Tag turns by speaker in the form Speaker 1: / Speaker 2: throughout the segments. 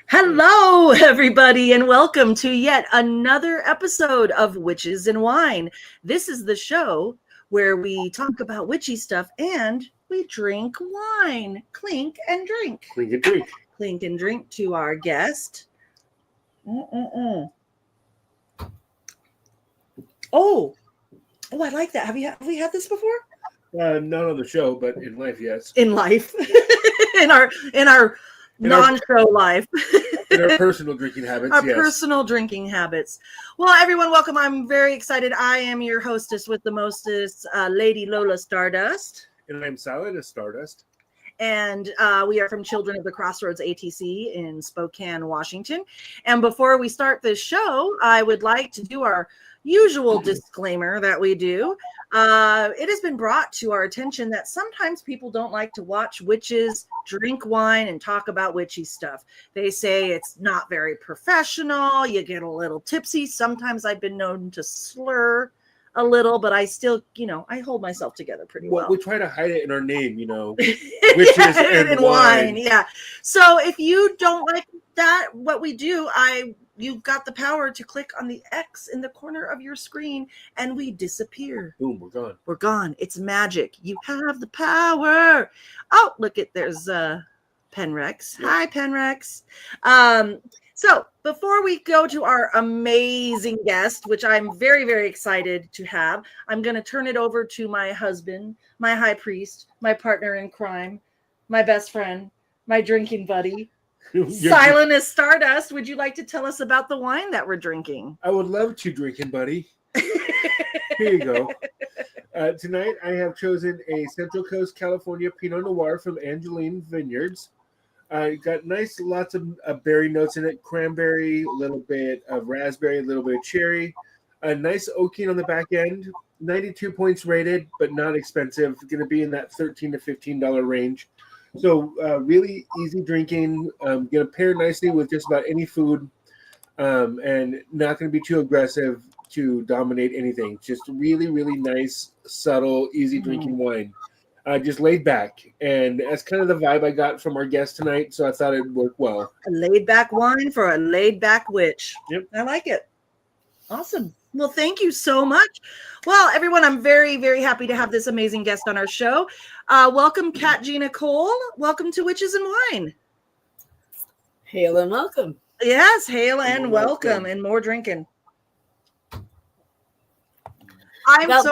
Speaker 1: Hello, everybody, and welcome to yet another episode of Witches and Wine. This is the show where we talk about witchy stuff and we drink wine. Clink and drink.
Speaker 2: Clink and drink.
Speaker 1: Clink and drink to our guest. Oh, I like that. Have we had this before?
Speaker 2: Not on the show, but in life, yes.
Speaker 1: In life, in our non-show life.
Speaker 2: In our personal drinking habits,
Speaker 1: Our personal drinking habits. Well, everyone, welcome. I'm very excited. I am your hostess with the mostest, Lady Lola Stardust.
Speaker 2: And I'm Silent Stardust.
Speaker 1: And we are from Children of the Crossroads ATC in Spokane, Washington. And before we start this show, I would like to do our usual disclaimer that we do. It has been brought to our attention that sometimes people don't like to watch witches drink wine and talk about witchy stuff. They say it's not very professional. You get a little tipsy. Sometimes I've been known to slur a little, but I still, I hold myself together pretty well.
Speaker 2: We try to hide it in our name, witches and wine.
Speaker 1: Yeah. So if you don't like that, what we do, you've got the power to click on the X in the corner of your screen and we disappear.
Speaker 2: Boom, we're gone.
Speaker 1: We're gone. It's magic. You have the power. Oh, look there's Penrex. Yep. Hi, Penrex. So before we go to our amazing guest, which I'm very, very excited to have, I'm going to turn it over to my husband, my high priest, my partner in crime, my best friend, my drinking buddy, Silent as Stardust. Would you like to tell us about the wine that we're drinking?
Speaker 2: I would love to, drinking buddy. Here you go. Tonight I have chosen a Central Coast California Pinot Noir from Angeline Vineyards. Got lots of berry notes in it, cranberry, a little bit of raspberry, a little bit of cherry. A nice oaking on the back end. 92 points rated, but not expensive. Going to be in that $13 to $15 range. So really easy drinking. Going to pair nicely with just about any food, and not going to be too aggressive to dominate anything. Just really, really nice, subtle, easy drinking wine. Just laid back, and that's kind of the vibe I got from our guest tonight. So I thought it would work well.
Speaker 1: A laid back wine for a laid back witch.
Speaker 2: Yep,
Speaker 1: I like it. Awesome. Well, thank you so much. Well, everyone, I'm very, very happy to have this amazing guest on our show. Welcome, Gina Cole. Welcome to Witches and Wine.
Speaker 3: Hail and welcome.
Speaker 1: Yes, hail and welcome, and more drinking.
Speaker 3: I'm not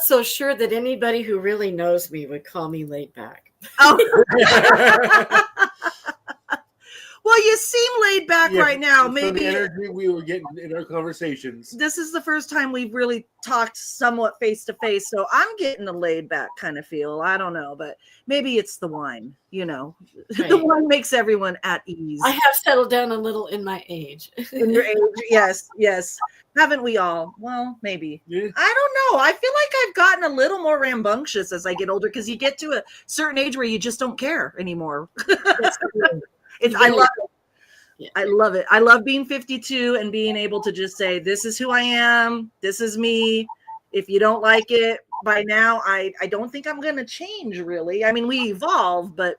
Speaker 3: so sure that anybody who really knows me would call me laid back.
Speaker 1: Oh. Well, you seem laid back right now. Maybe
Speaker 2: the energy we were getting in our conversations. This
Speaker 1: is the first time we've really talked somewhat face to face, so I'm getting a laid back kind of feel. I don't know, but maybe it's the wine. Right. The wine makes everyone at ease.
Speaker 3: I have settled down a little in my age.
Speaker 1: In your age, yes. Haven't we all? Well, maybe. Yeah. I don't know. I feel like I've gotten a little more rambunctious as I get older because you get to a certain age where you just don't care anymore. I love it. Yeah. I love it. I love being 52 and being able to just say, this is who I am. This is me. If you don't like it by now, I don't think I'm going to change, really. I mean, we evolve, but,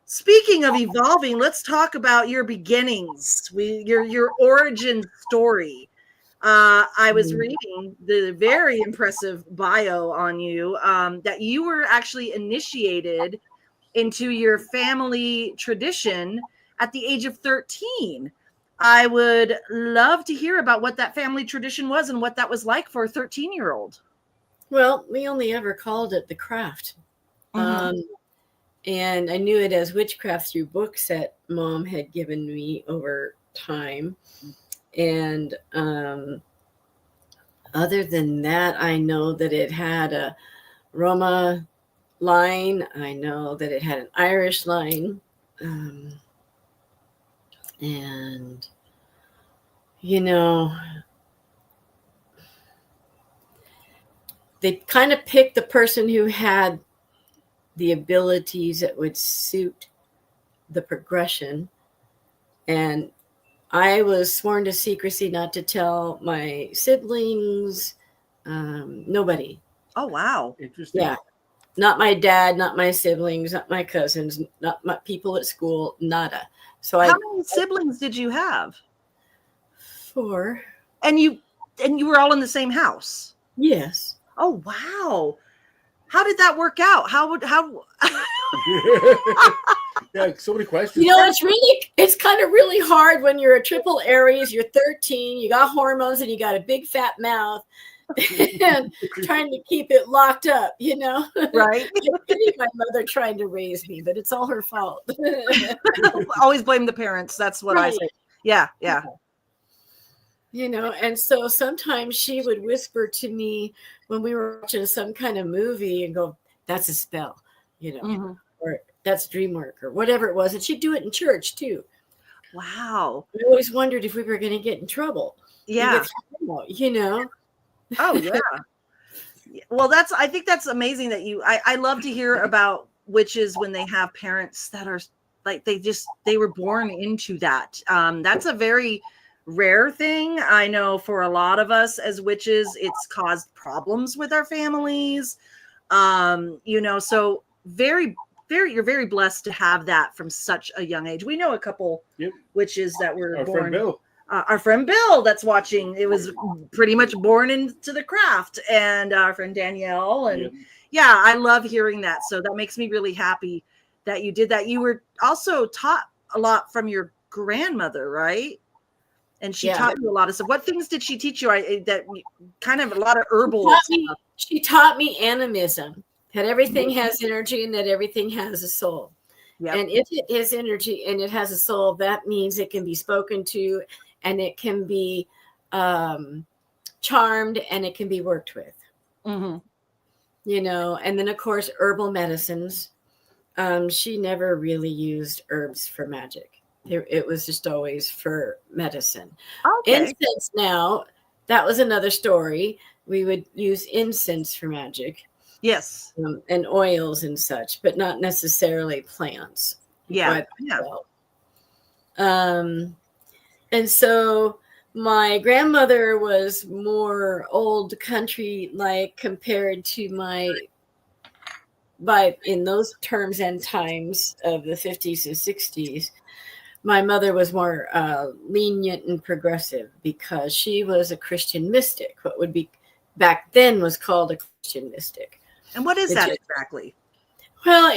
Speaker 1: speaking of evolving, let's talk about your beginnings, your origin story. I was reading the very impressive bio on you, that you were actually initiated into your family tradition at the age of 13. I would love to hear about what that family tradition was and what that was like for a 13-year-old.
Speaker 3: Well, we only ever called it the craft. And I knew it as witchcraft through books that Mom had given me over time. And other than that, I know that it had a Roma line. I know that it had an Irish line. And, they kind of picked the person who had the abilities that would suit the progression. And I was sworn to secrecy not to tell my siblings, nobody.
Speaker 1: Oh, wow.
Speaker 2: Interesting.
Speaker 3: Yeah. Not my dad, not my siblings, not my cousins, not my people at school, nada. So
Speaker 1: How many siblings did you have?
Speaker 3: 4.
Speaker 1: And you were all in the same house?
Speaker 3: Yes.
Speaker 1: Oh, wow. How did that work out? How
Speaker 2: Yeah, so many questions.
Speaker 3: You know, it's kind of really hard when you're a triple Aries, you're 13, you got hormones and you got a big fat mouth and trying to keep it locked up, you know?
Speaker 1: Right.
Speaker 3: I pity my mother trying to raise me, but it's all her fault.
Speaker 1: Always blame the parents. That's what I say. Yeah.
Speaker 3: You know, and so sometimes she would whisper to me when we were watching some kind of movie and go, that's a spell, you know, or that's dream work or whatever it was. And she'd do it in church too.
Speaker 1: Wow.
Speaker 3: We always wondered if we were going to get in trouble.
Speaker 1: Yeah.
Speaker 3: You know?
Speaker 1: Oh, yeah. Well, I think that's amazing that I love to hear about witches when they have parents that are like, they were born into that. That's a very rare thing. I know for a lot of us as witches, it's caused problems with our families. You know, so you're very blessed to have that from such a young age. We know a couple witches that were born.
Speaker 2: Friend Bill.
Speaker 1: Our friend Bill that's watching, it was pretty much born into the craft, and our friend Danielle. And yeah, I love hearing that. So that makes me really happy that you did that. You were also taught a lot from your grandmother, right? And she taught you a lot of stuff. What things did she teach you? That kind of a lot of herbal stuff.
Speaker 3: She taught me animism, that everything has energy and that everything has a soul. Yep. And if it is energy and it has a soul, that means it can be spoken to and it can be charmed and it can be worked with. You know, and then of course, herbal medicines. She never really used herbs for magic. It was just always for medicine. Okay. Incense now, that was another story. We would use incense for magic.
Speaker 1: Yes.
Speaker 3: And oils and such, but not necessarily plants.
Speaker 1: Yeah.
Speaker 3: And so my grandmother was more old country like compared to in those terms and times of the 50s and 60s. My mother was more lenient and progressive because she was a Christian mystic, what would be back then was called a Christian mystic.
Speaker 1: And what is that exactly?
Speaker 3: Well,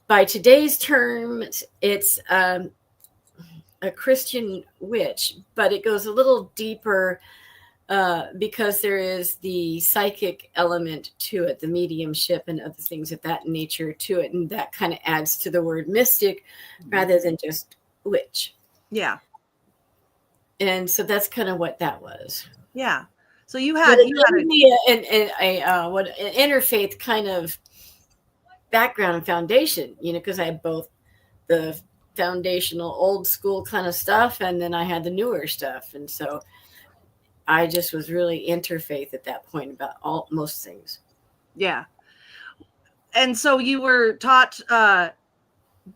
Speaker 3: by today's terms, it's a Christian witch, but it goes a little deeper because there is the psychic element to it, the mediumship and other things of that nature to it. And that kind of adds to the word mystic rather than just witch.
Speaker 1: Yeah.
Speaker 3: And so that's kind of what that was.
Speaker 1: Yeah. So you had an
Speaker 3: interfaith kind of background and foundation, you know, because I had both the foundational old school kind of stuff and then I had the newer stuff. And so I just was really interfaith at that point about most things.
Speaker 1: Yeah. And so you were taught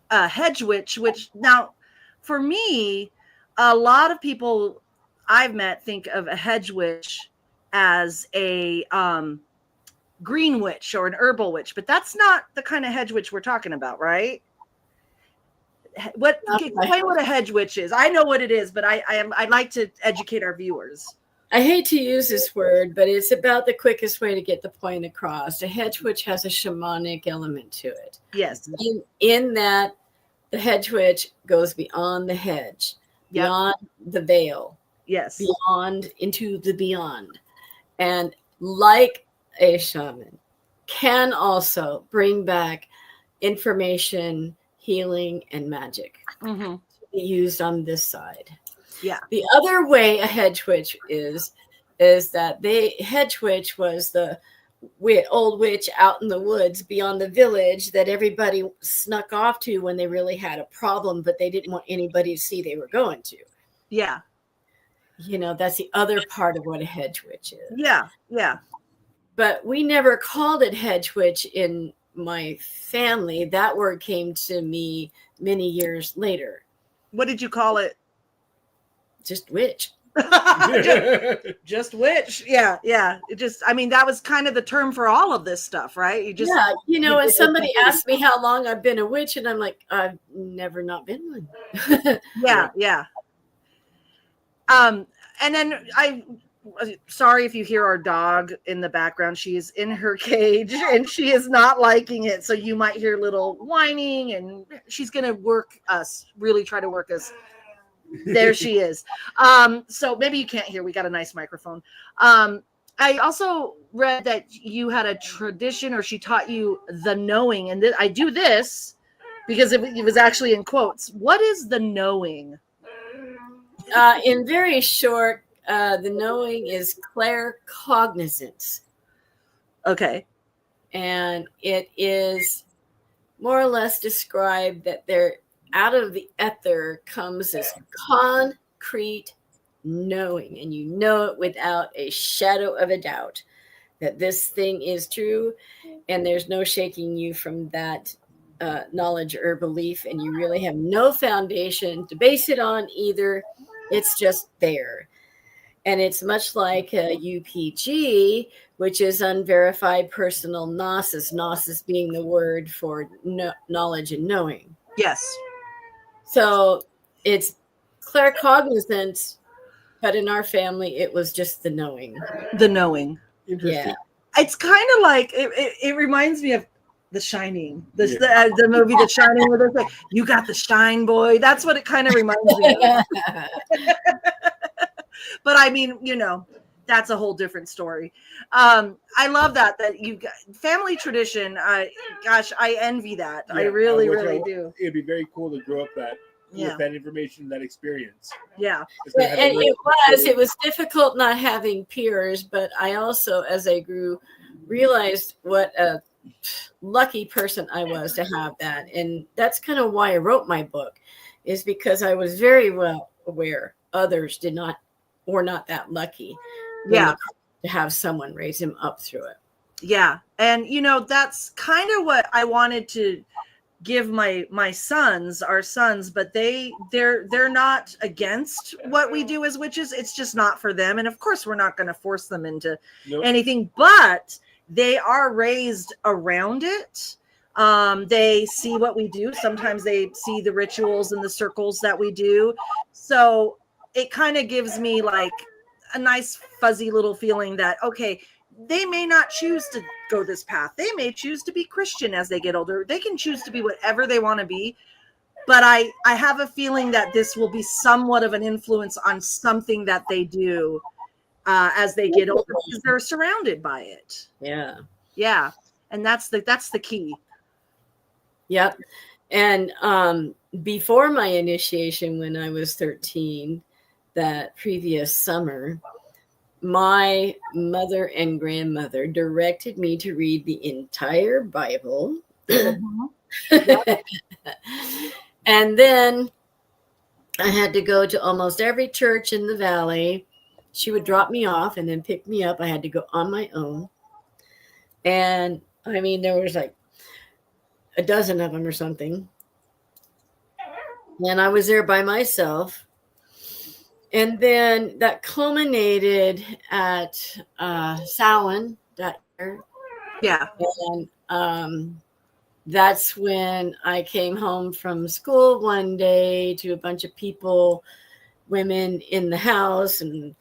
Speaker 1: Hedgewitch, which now for me, a lot of people I've met think of a Hedgewitch as a green witch or an herbal witch, but that's not the kind of Hedgewitch we're talking about, right? Explain what a Hedgewitch is. I know what it is, but I'd like to educate our viewers.
Speaker 3: I hate to use this word, but it's about the quickest way to get the point across. A Hedgewitch has a shamanic element to it.
Speaker 1: Yes.
Speaker 3: In that, the Hedgewitch goes beyond the hedge, beyond the veil.
Speaker 1: Yes.
Speaker 3: Beyond into the beyond. And like a shaman, can also bring back information, healing, and magic to be used on this side.
Speaker 1: Yeah.
Speaker 3: The other way a Hedgewitch is that Hedgewitch was the old witch out in the woods beyond the village that everybody snuck off to when they really had a problem, but they didn't want anybody to see they were going to.
Speaker 1: Yeah.
Speaker 3: You know, that's the other part of what a Hedgewitch is.
Speaker 1: Yeah. Yeah.
Speaker 3: But we never called it Hedgewitch in my family. That word came to me many years later.
Speaker 1: What did you call it?
Speaker 3: Just witch.
Speaker 1: just witch. Yeah. It just, I mean, that was kind of the term for all of this stuff, right? You just,
Speaker 3: when somebody asks me how long I've been a witch, and I'm like, I've never not been one.
Speaker 1: yeah. And then sorry if you hear our dog in the background. She is in her cage and she is not liking it. So you might hear little whining, and she's going to really try to work us. There she is. So maybe you can't hear. We got a nice microphone. I also read that you had a tradition, or she taught you the knowing. And I do this because it was actually in quotes. What is the knowing?
Speaker 3: In very short, the knowing is claircognizance.
Speaker 1: Okay.
Speaker 3: And it is more or less described that there, out of the ether comes this concrete knowing, and you know it without a shadow of a doubt that this thing is true, and there's no shaking you from that knowledge or belief, and you really have no foundation to base it on either. It's just there. And it's much like UPG, which is unverified personal gnosis, gnosis being the word for knowledge and knowing.
Speaker 1: Yes.
Speaker 3: So it's claircognizance, but in our family, it was just the knowing.
Speaker 1: The knowing.
Speaker 2: Interesting.
Speaker 3: Yeah.
Speaker 1: It's kind of like, it reminds me of The Shining, the movie The Shining, where they're like, you got the shine, boy. That's what it kind of reminds me of. But I mean, that's a whole different story. I love that you got family tradition. Gosh, I envy that. Yeah, I really do.
Speaker 2: It'd be very cool to grow up with that information, that experience.
Speaker 1: Yeah.
Speaker 3: And it was difficult not having peers, but I also, as I grew, realized what a lucky person I was to have that. And that's kind of why I wrote my book, is because I was very well aware others were not that lucky.
Speaker 1: Yeah.
Speaker 3: To have someone raise him up through it.
Speaker 1: Yeah. And that's kind of what I wanted to give our sons, but they're not against what we do as witches. It's just not for them. And of course we're not going to force them into anything, but they are raised around it. They see what we do. Sometimes they see the rituals and the circles that we do. So it kind of gives me like a nice fuzzy little feeling that, okay, they may not choose to go this path. They may choose to be Christian as they get older. They can choose to be whatever they want to be. But I have a feeling that this will be somewhat of an influence on something that they do as they get older, because they're surrounded by it.
Speaker 3: Yeah.
Speaker 1: Yeah. And that's the key.
Speaker 3: Yep. And before my initiation, when I was 13, that previous summer, my mother and grandmother directed me to read the entire Bible. And then I had to go to almost every church in the valley. She would drop me off and then pick me up. I had to go on my own. And I mean, there was like a dozen of them or something. And I was there by myself. And then that culminated at Samhain that year.
Speaker 1: Yeah.
Speaker 3: And that's when I came home from school one day to a bunch of people, women in the house. And,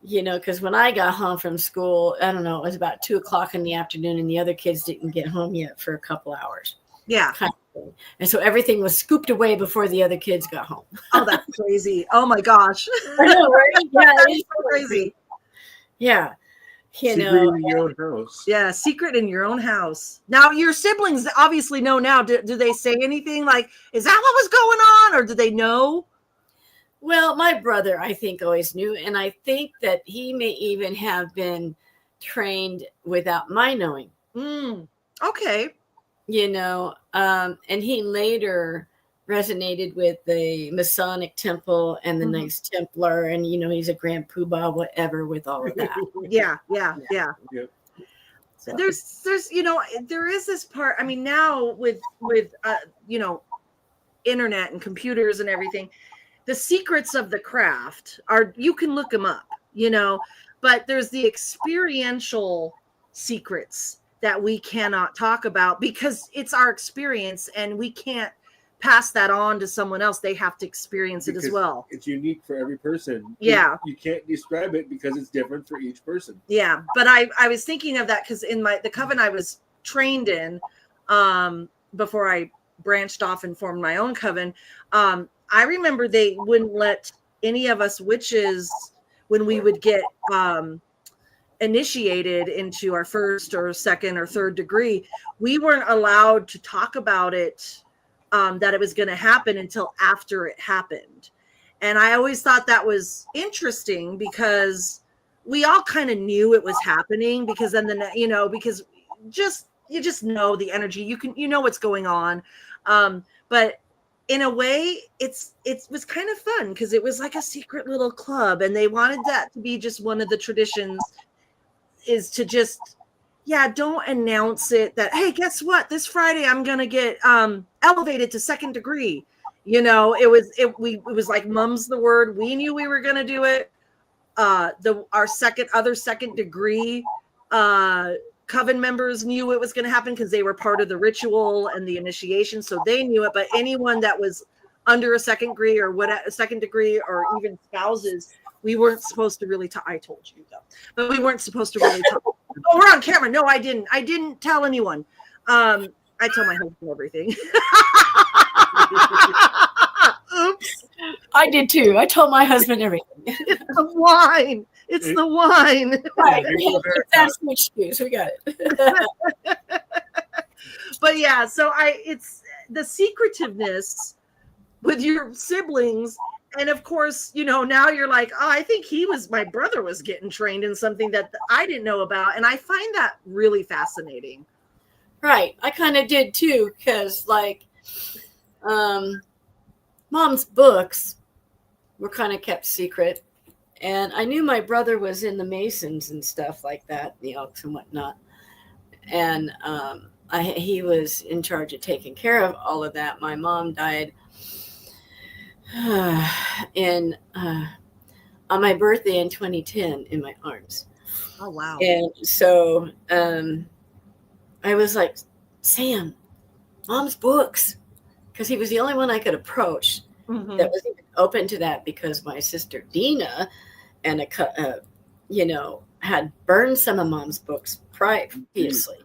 Speaker 3: because when I got home from school, I don't know, it was about 2:00 in the afternoon, and the other kids didn't get home yet for a couple hours.
Speaker 1: Yeah.
Speaker 3: Kind of thing. And so everything was scooped away before the other kids got home.
Speaker 1: Oh, that's crazy. Oh my gosh.
Speaker 3: I know, right? Yeah,
Speaker 1: it's so crazy.
Speaker 3: Yeah.
Speaker 2: Secret in your own house.
Speaker 1: Yeah, secret in your own house. Now, your siblings obviously know now. Do they say anything like, is that what was going on? Or do they know?
Speaker 3: Well, my brother, I think, always knew. And I think that he may even have been trained without my knowing.
Speaker 1: Okay.
Speaker 3: And he later resonated with the Masonic Temple and the Knights Templar, and he's a Grand Poobah, whatever, with all of that.
Speaker 1: Yeah.
Speaker 2: Yep.
Speaker 1: So there's there is this part. I mean, now with internet and computers and everything, the secrets of the craft are, you can look them up, but there's the experiential secrets that we cannot talk about because it's our experience and we can't pass that on to someone else. They have to experience it as well.
Speaker 2: It's unique for every person.
Speaker 1: Yeah.
Speaker 2: You can't describe it because it's different for each person.
Speaker 1: Yeah. But I was thinking of that because in the coven I was trained in, before I branched off and formed my own coven, I remember they wouldn't let any of us witches, when we would get initiated into our first or second or third degree, we weren't allowed to talk about it, that it was going to happen until after it happened. And I always thought that was interesting because we all kind of knew it was happening, because then because you just know the energy, you know what's going on. But in a way, it was kind of fun because it was like a secret little club, and they wanted that to be just one of the traditions, is to just, don't announce it that, hey, guess what? This Friday I'm gonna get elevated to second degree. It was like mum's the word. We knew we were gonna do it. Our second degree coven members knew it was going to happen because they were part of the ritual and the initiation, so they knew it. But anyone that was under a second degree or even spouses, we weren't supposed to really talk. I told you though, but we weren't supposed to really talk. Oh, we're on camera. No, I didn't tell anyone. I tell my husband everything. Oops.
Speaker 3: I did too. I told my husband everything.
Speaker 1: It's the wine. It's the wine.
Speaker 3: Right. That's the excuse. We got it.
Speaker 1: But yeah, so it's the secretiveness with your siblings. And of course, now you're like, oh, I think my brother was getting trained in something that I didn't know about. And I find that really fascinating.
Speaker 3: Right. I kind of did too, because Mom's books were kind of kept secret. And I knew my brother was in the Masons and stuff like that, the Elks and whatnot. And he was in charge of taking care of all of that. My mom died on my birthday in 2010 in my arms.
Speaker 1: Oh, wow.
Speaker 3: And so I was like, Sam, Mom's books. Because he was the only one I could approach that was even open to that, because my sister Dina had burned some of Mom's books previously.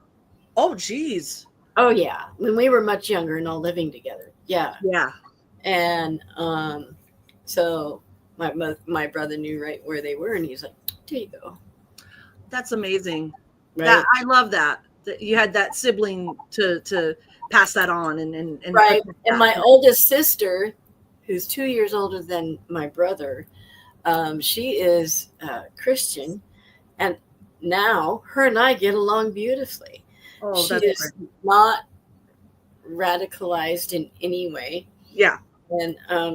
Speaker 1: Oh, geez.
Speaker 3: Oh, yeah. When we were much younger and all living together. Yeah.
Speaker 1: Yeah.
Speaker 3: And so my brother knew right where they were, and he's like, there you go.
Speaker 1: That's amazing.
Speaker 3: Right?
Speaker 1: I love that you had that sibling to pass that on and
Speaker 3: right. And my oldest sister, who's 2 years older than my brother, she is Christian, and now her and I get along beautifully.
Speaker 1: Oh,
Speaker 3: she is not radicalized in any way.
Speaker 1: Yeah.
Speaker 3: And I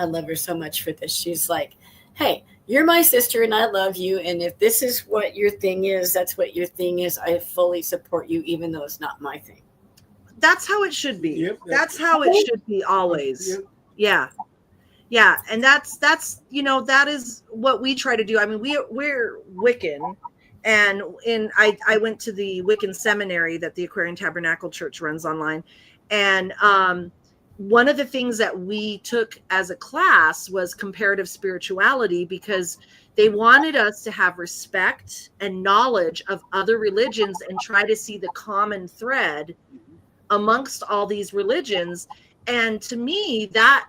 Speaker 3: love her so much for this. She's like, hey, you're my sister and I love you. And if this is what your thing is, that's what your thing is. I fully support you, even though it's not my thing.
Speaker 1: That's how it should be.
Speaker 2: Yep,
Speaker 1: that's how it should be always.
Speaker 2: Yep.
Speaker 1: Yeah. Yeah. And that's, that is what we try to do. I mean, we're Wiccan, and I went to the Wiccan seminary that the Aquarian Tabernacle Church runs online. And, one of the things that we took as a class was comparative spirituality, because they wanted us to have respect and knowledge of other religions and try to see the common thread amongst all these religions. And to me, that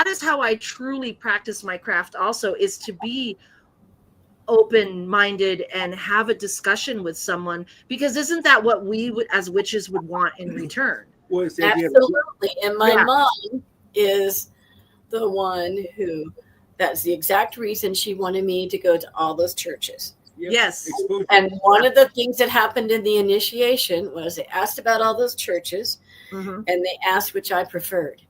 Speaker 1: is how I truly practice my craft also, is to be open-minded and have a discussion with someone, because isn't that what we would, as witches, would want in return?
Speaker 3: Absolutely. And my mom is the one that's the exact reason she wanted me to go to all those churches.
Speaker 2: Yep.
Speaker 1: Yes.
Speaker 3: And one of the things that happened in the initiation was they asked about all those churches, and they asked which I preferred.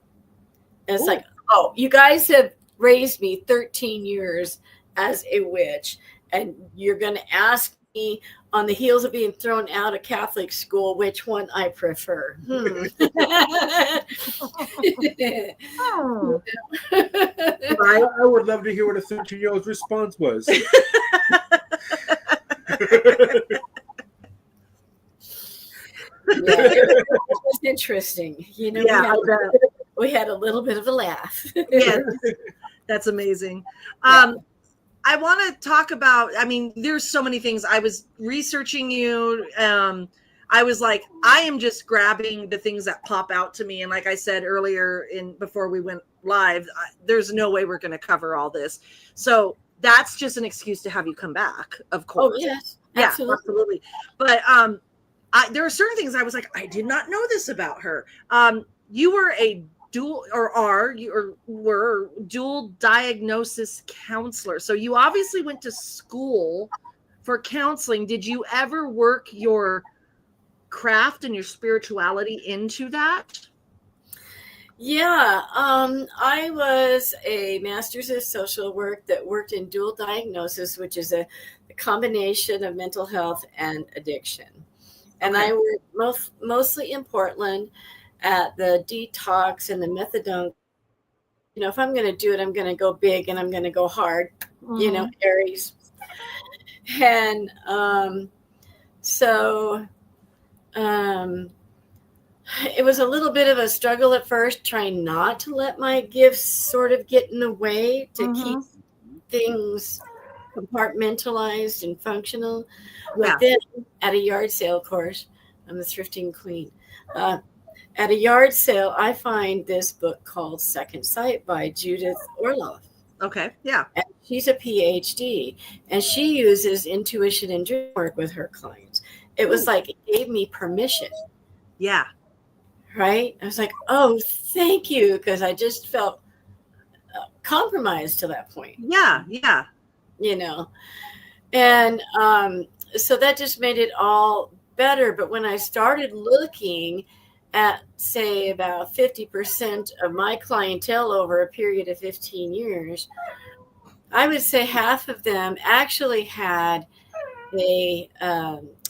Speaker 3: And it's like, oh, you guys have raised me 13 years as a witch, and you're going to ask me on the heels of being thrown out of Catholic school which one I prefer.
Speaker 1: Oh.
Speaker 2: I would love to hear what a 13-year-old's response was.
Speaker 3: Yeah, it was interesting. You know,
Speaker 1: Yeah,
Speaker 3: we had a little bit of a laugh.
Speaker 1: yes, that's amazing. I want to talk about, I mean, there's so many things. I was researching you. I was like, I am just grabbing the things that pop out to me. And like I said earlier before we went live, there's no way we're going to cover all this. So that's just an excuse to have you come back, of course.
Speaker 3: Oh, yes.
Speaker 1: Yeah,
Speaker 3: Absolutely.
Speaker 1: But there are certain things I was like, I did not know this about her. You were a were dual diagnosis counselor. So you obviously went to school for counseling. Did you ever work your craft and your spirituality into that?
Speaker 3: Yeah, I was a master's of social work that worked in dual diagnosis, which is a combination of mental health and addiction. And I worked mostly in Portland at the detox and the methadone. You know, if I'm going to do it, I'm going to go big and I'm going to go hard, you know, Aries. And it was a little bit of a struggle at first, trying not to let my gifts sort of get in the way, to keep things compartmentalized and functional. But then at a yard sale, of course, I'm the thrifting queen. At a yard sale, I find this book called Second Sight by Judith Orloff.
Speaker 1: Okay, yeah.
Speaker 3: And she's a PhD, and she uses intuition and dream work with her clients. It was like, it gave me permission.
Speaker 1: Yeah.
Speaker 3: Right? I was like, oh, thank you, because I just felt compromised to that point.
Speaker 1: Yeah, yeah.
Speaker 3: You know? And so that just made it all better. But when I started looking at, say, about 50% of my clientele over a period of 15 years, I would say half of them actually had a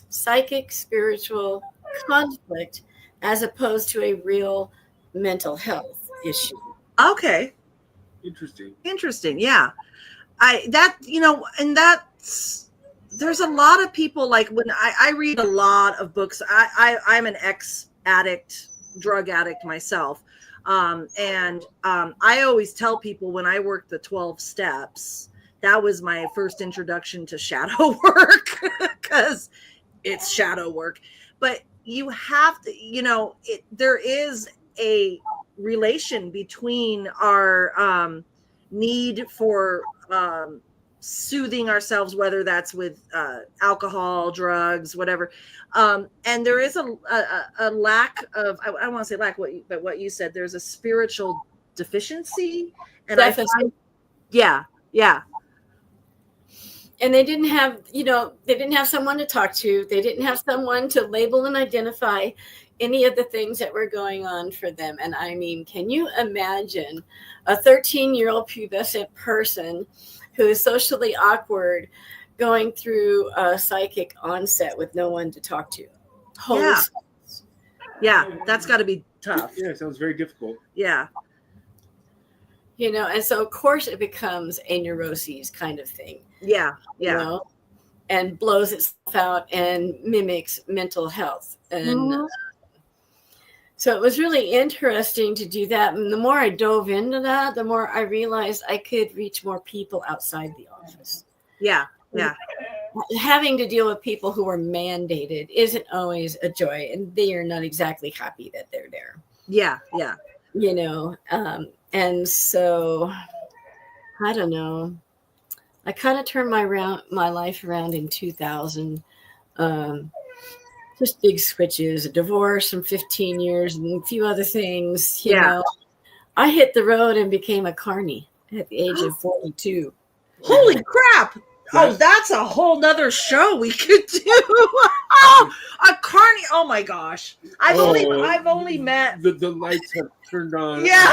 Speaker 3: psychic spiritual conflict as opposed to a real mental health issue.
Speaker 1: Okay. Interesting. Yeah. There's a lot of people, like when I read a lot of books, I'm an ex-addict, drug addict myself. And I always tell people when I worked the 12 steps, that was my first introduction to shadow work, because it's shadow work. But you have to, there is a relation between our need for soothing ourselves, whether that's with alcohol, drugs, whatever. And there is a lack of, I don't want to say lack, but what you said, there's a spiritual deficiency. And yeah.
Speaker 3: And they didn't have someone to talk to. They didn't have someone to label and identify any of the things that were going on for them. And I mean, can you imagine a 13-year-old pubescent person who is socially awkward going through a psychic onset with no one to talk to?
Speaker 1: Yeah, that's got to be tough.
Speaker 2: Yeah, it sounds very difficult.
Speaker 1: Yeah.
Speaker 3: And so of course it becomes a neuroses kind of thing.
Speaker 1: Yeah.
Speaker 3: And blows itself out and mimics mental health. And so it was really interesting to do that. And the more I dove into that, the more I realized I could reach more people outside the office.
Speaker 1: Yeah.
Speaker 3: Having to deal with people who are mandated isn't always a joy, and they are not exactly happy that they're there.
Speaker 1: Yeah.
Speaker 3: And so I don't know. I kind of turned my life around in 2000. Just big switches, a divorce from 15 years and a few other things. You know, I hit the road and became a carny at the age of 42.
Speaker 1: Holy crap. Oh, that's a whole nother show we could do. Oh, a carny. Oh my gosh. I've only met.
Speaker 2: The lights have turned on.
Speaker 1: Yeah,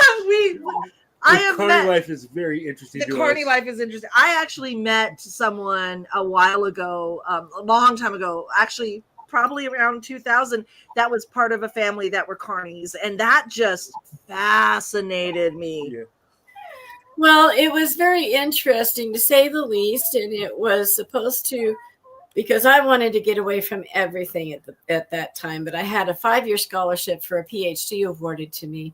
Speaker 2: carny life is very interesting.
Speaker 1: The carny life is interesting. I actually met someone a while ago, a long time ago, actually probably around 2000 that was part of a family that were carnies, and that just fascinated me.
Speaker 2: Yeah.
Speaker 3: Well, it was very interesting to say the least, and it was supposed to, because I wanted to get away from everything at that time, but I had a 5-year scholarship for a PhD awarded to me.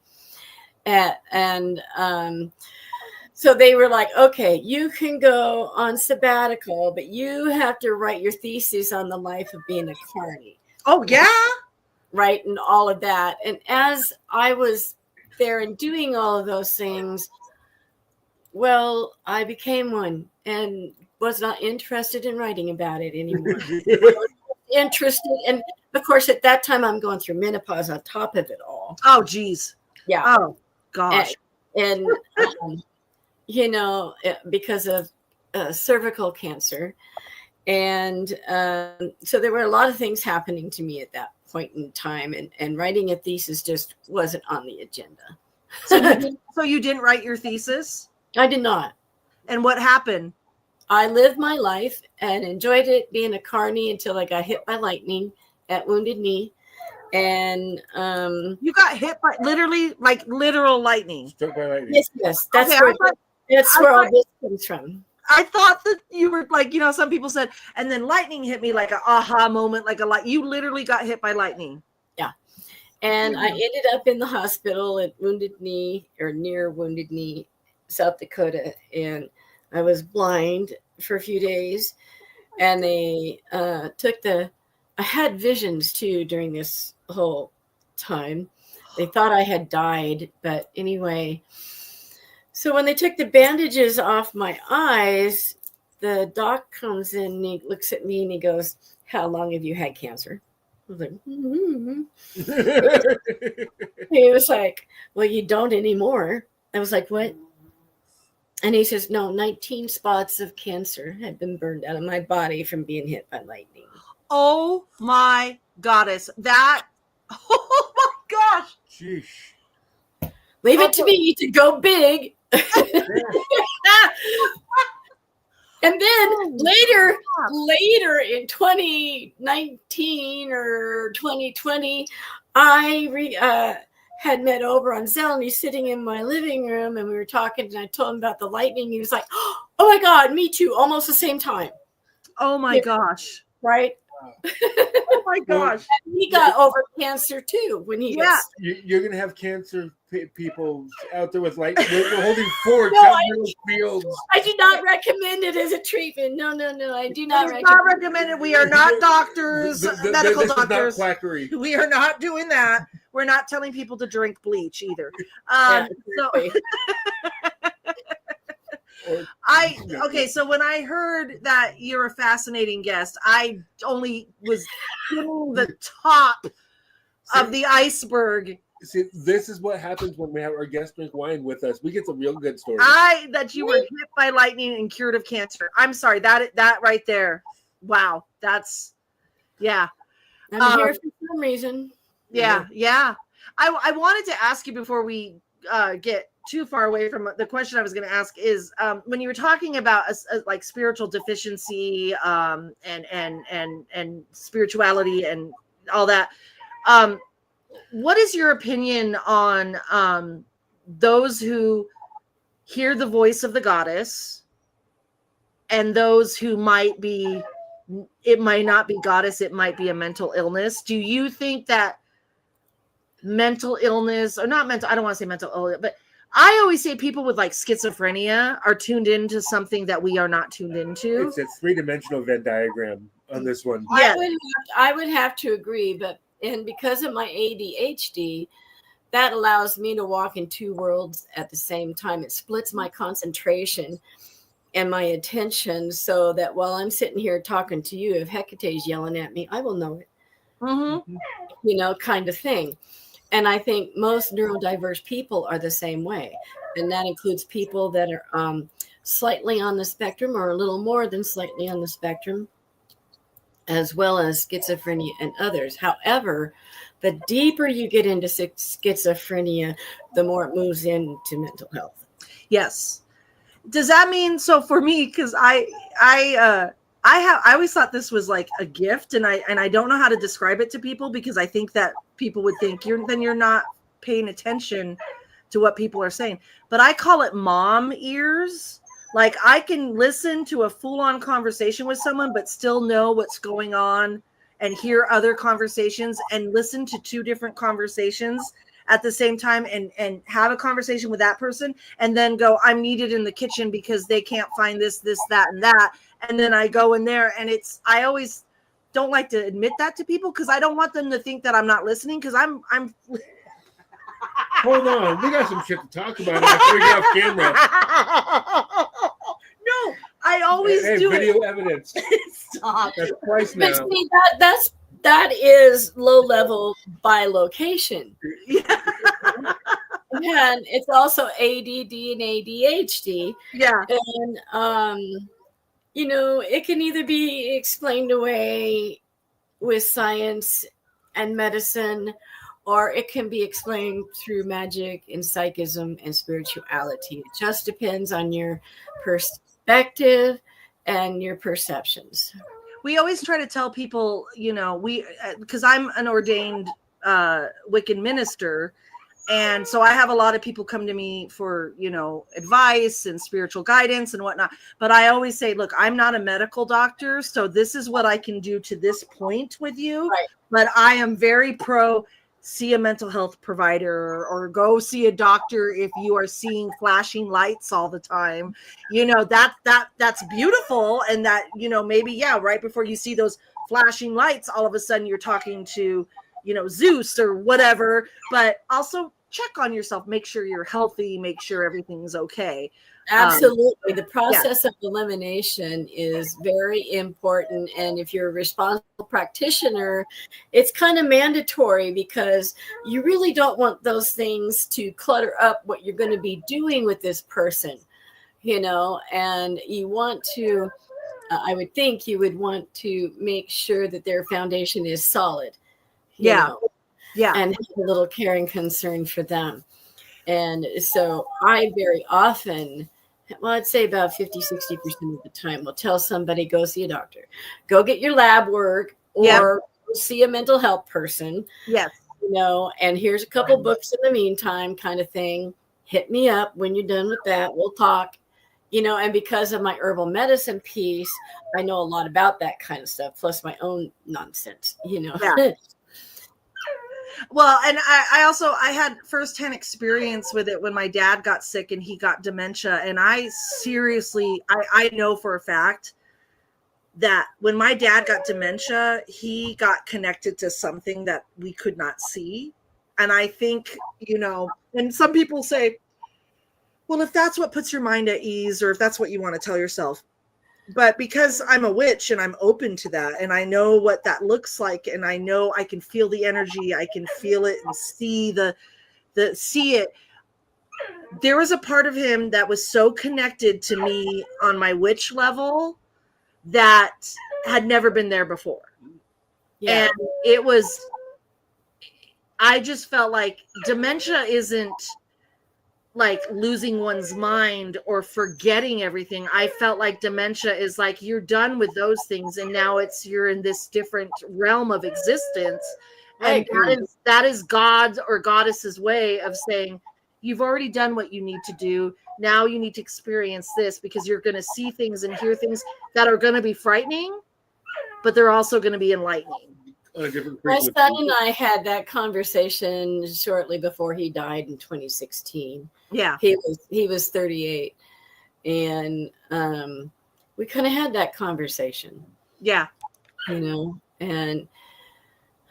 Speaker 3: So they were like, okay, you can go on sabbatical, but you have to write your thesis on the life of being a carny.
Speaker 1: Oh, yeah?
Speaker 3: Right, and all of that. And as I was there and doing all of those things, well, I became one and was not interested in writing about it anymore. Interested. And of course, at that time, I'm going through menopause on top of it all.
Speaker 1: Oh, geez.
Speaker 3: Yeah.
Speaker 1: Oh, gosh.
Speaker 3: And you know, because of cervical cancer. And so there were a lot of things happening to me at that point in time. And writing a thesis just wasn't on the agenda.
Speaker 1: So you didn't write your thesis?
Speaker 3: I did not.
Speaker 1: And what happened?
Speaker 3: I lived my life and enjoyed it being a carny until I got hit by lightning at Wounded Knee. And
Speaker 1: you got hit by literal lightning.
Speaker 2: Struck by lightning.
Speaker 3: Yes. That's
Speaker 1: okay,
Speaker 3: where all this comes from.
Speaker 1: I thought that you were like, some people said, and then lightning hit me like an aha moment, like you literally got hit by lightning.
Speaker 3: Yeah. And I ended up in the hospital at Wounded Knee, or near Wounded Knee, South Dakota, and I was blind for a few days, and they I had visions too during this whole time. They thought I had died, but anyway, so when they took the bandages off my eyes, the doc comes in and he looks at me and he goes, "How long have you had cancer?" I was like, He was like, "Well, you don't anymore." I was like, "What?" And he says, "No, 19 spots of cancer had been burned out of my body from being hit by lightning."
Speaker 1: Oh my goddess. Oh my gosh.
Speaker 2: Sheesh.
Speaker 3: Leave it to me to go big. And then later in 2019 or 2020, I had met Oberon Zell, and he's sitting in my living room, and we were talking, and I told him about the lightning. He was like, "Oh my God, me too," almost the same time.
Speaker 1: Oh my gosh.
Speaker 3: Right?
Speaker 1: Oh my gosh.
Speaker 3: And he got over cancer too when he got sick.
Speaker 2: You're going to have cancer people out there with lightning. We're holding forks
Speaker 3: No,
Speaker 2: out in the fields.
Speaker 3: I do not recommend it as a treatment. No, I do not
Speaker 1: recommend it. Not recommended. We are not doctors, medical
Speaker 2: this
Speaker 1: doctors.
Speaker 2: Is not quackery.
Speaker 1: We are not doing that. We're not telling people to drink bleach either. So when I heard that you're a fascinating guest, I only was hitting the top of the iceberg.
Speaker 2: See, this is what happens when we have our guests drink wine with us. We get some real good stories.
Speaker 1: That you were hit by lightning and cured of cancer. I'm sorry, that right there. Wow, that's yeah.
Speaker 3: I'm here for some reason.
Speaker 1: Yeah. I wanted to ask you before we get too far away from the question I was going to ask is when you were talking about like spiritual deficiency and spirituality and all that. What is your opinion on those who hear the voice of the goddess and those who it might not be goddess, it might be a mental illness? Do you think that mental illness, or not mental, I don't want to say mental illness, but I always say people with like schizophrenia are tuned into something that we are not tuned into.
Speaker 2: It's a 3-dimensional Venn diagram on this one.
Speaker 3: Yeah. I would have to agree, and because of my ADHD, that allows me to walk in 2 worlds at the same time. It splits my concentration and my attention so that while I'm sitting here talking to you, if Hecate is yelling at me, I will know it. Mm-hmm. Kind of thing. And I think most neurodiverse people are the same way. And that includes people that are slightly on the spectrum or a little more than slightly on the spectrum, as well as schizophrenia and others. However, the deeper you get into schizophrenia, the more it moves into mental health.
Speaker 1: Yes. Does that mean, so for me, because I I always thought this was like a gift, and I don't know how to describe it to people because I think that people would think you're not paying attention to what people are saying. But I call it mom ears. Like I can listen to a full-on conversation with someone, but still know what's going on and hear other conversations and listen to two different conversations at the same time and have a conversation with that person and then go, I'm needed in the kitchen because they can't find this, that, and that. And then I go in there and I always don't like to admit that to people because I don't want them to think that I'm not listening because I'm
Speaker 2: Hold on, we got some shit to talk about after we get off camera.
Speaker 1: No, I always do
Speaker 2: video
Speaker 1: it.
Speaker 2: Evidence.
Speaker 1: Stop.
Speaker 2: That's twice now.
Speaker 3: But see, that is low level by location.
Speaker 1: Yeah.
Speaker 3: And it's also ADD and ADHD.
Speaker 1: Yeah.
Speaker 3: And you know, it can either be explained away with science and medicine, or it can be explained through magic and psychism and spirituality. It just depends on your perspective and your perceptions.
Speaker 1: We always try to tell people, you know, because I'm an ordained Wiccan minister. And so I have a lot of people come to me for, you know, advice and spiritual guidance and whatnot. But I always say, look, I'm not a medical doctor. So this is what I can do to this point with you.
Speaker 3: Right.
Speaker 1: But I am very pro see a mental health provider or go see a doctor if you are seeing flashing lights all the time. You know, that's beautiful. And that, you know, maybe, yeah, right before you see those flashing lights, all of a sudden you're talking to, you know, Zeus or whatever, but also check on yourself, make sure you're healthy, make sure everything's okay.
Speaker 3: Absolutely. The process of elimination is very important. And if you're a responsible practitioner, it's kind of mandatory because you really don't want those things to clutter up what you're going to be doing with this person, you know, and you want to, I would think you would want to make sure that their foundation is solid. You know, and have a little care and concern for them. And so I very often, well, I'd say about 50-60% of the time, will tell somebody, go see a doctor, go get your lab work, or go see a mental health person.
Speaker 1: Yes.
Speaker 3: You know, and here's a couple books in the meantime, kind of thing. Hit me up when you're done with that. We'll talk. You know, and because of my herbal medicine piece, I know a lot about that kind of stuff, plus my own nonsense, you know.
Speaker 1: Yeah. Well, and I had firsthand experience with it when my dad got sick and he got dementia. And I seriously, I know for a fact that when my dad got dementia, he got connected to something that we could not see. And I think, you know, and some people say, well, if that's what puts your mind at ease, or if that's what you want to tell yourself. But because I'm a witch and I'm open to that, and I know what that looks like, and I know I can feel the energy, I can feel it and see see it. There was a part of him that was so connected to me on my witch level that had never been there before. Yeah. And it was, I just felt like dementia isn't like losing one's mind or forgetting everything. I felt like dementia is like you're done with those things and now you're in this different realm of existence. And that is God's or goddess's way of saying, you've already done what you need to do. Now you need to experience this, because you're going to see things and hear things that are going to be frightening, but they're also going to be enlightening.
Speaker 3: My son and I had that conversation shortly before he died in 2016.
Speaker 1: Yeah.
Speaker 3: He was 38. And we kind of had that conversation.
Speaker 1: Yeah.
Speaker 3: You know, and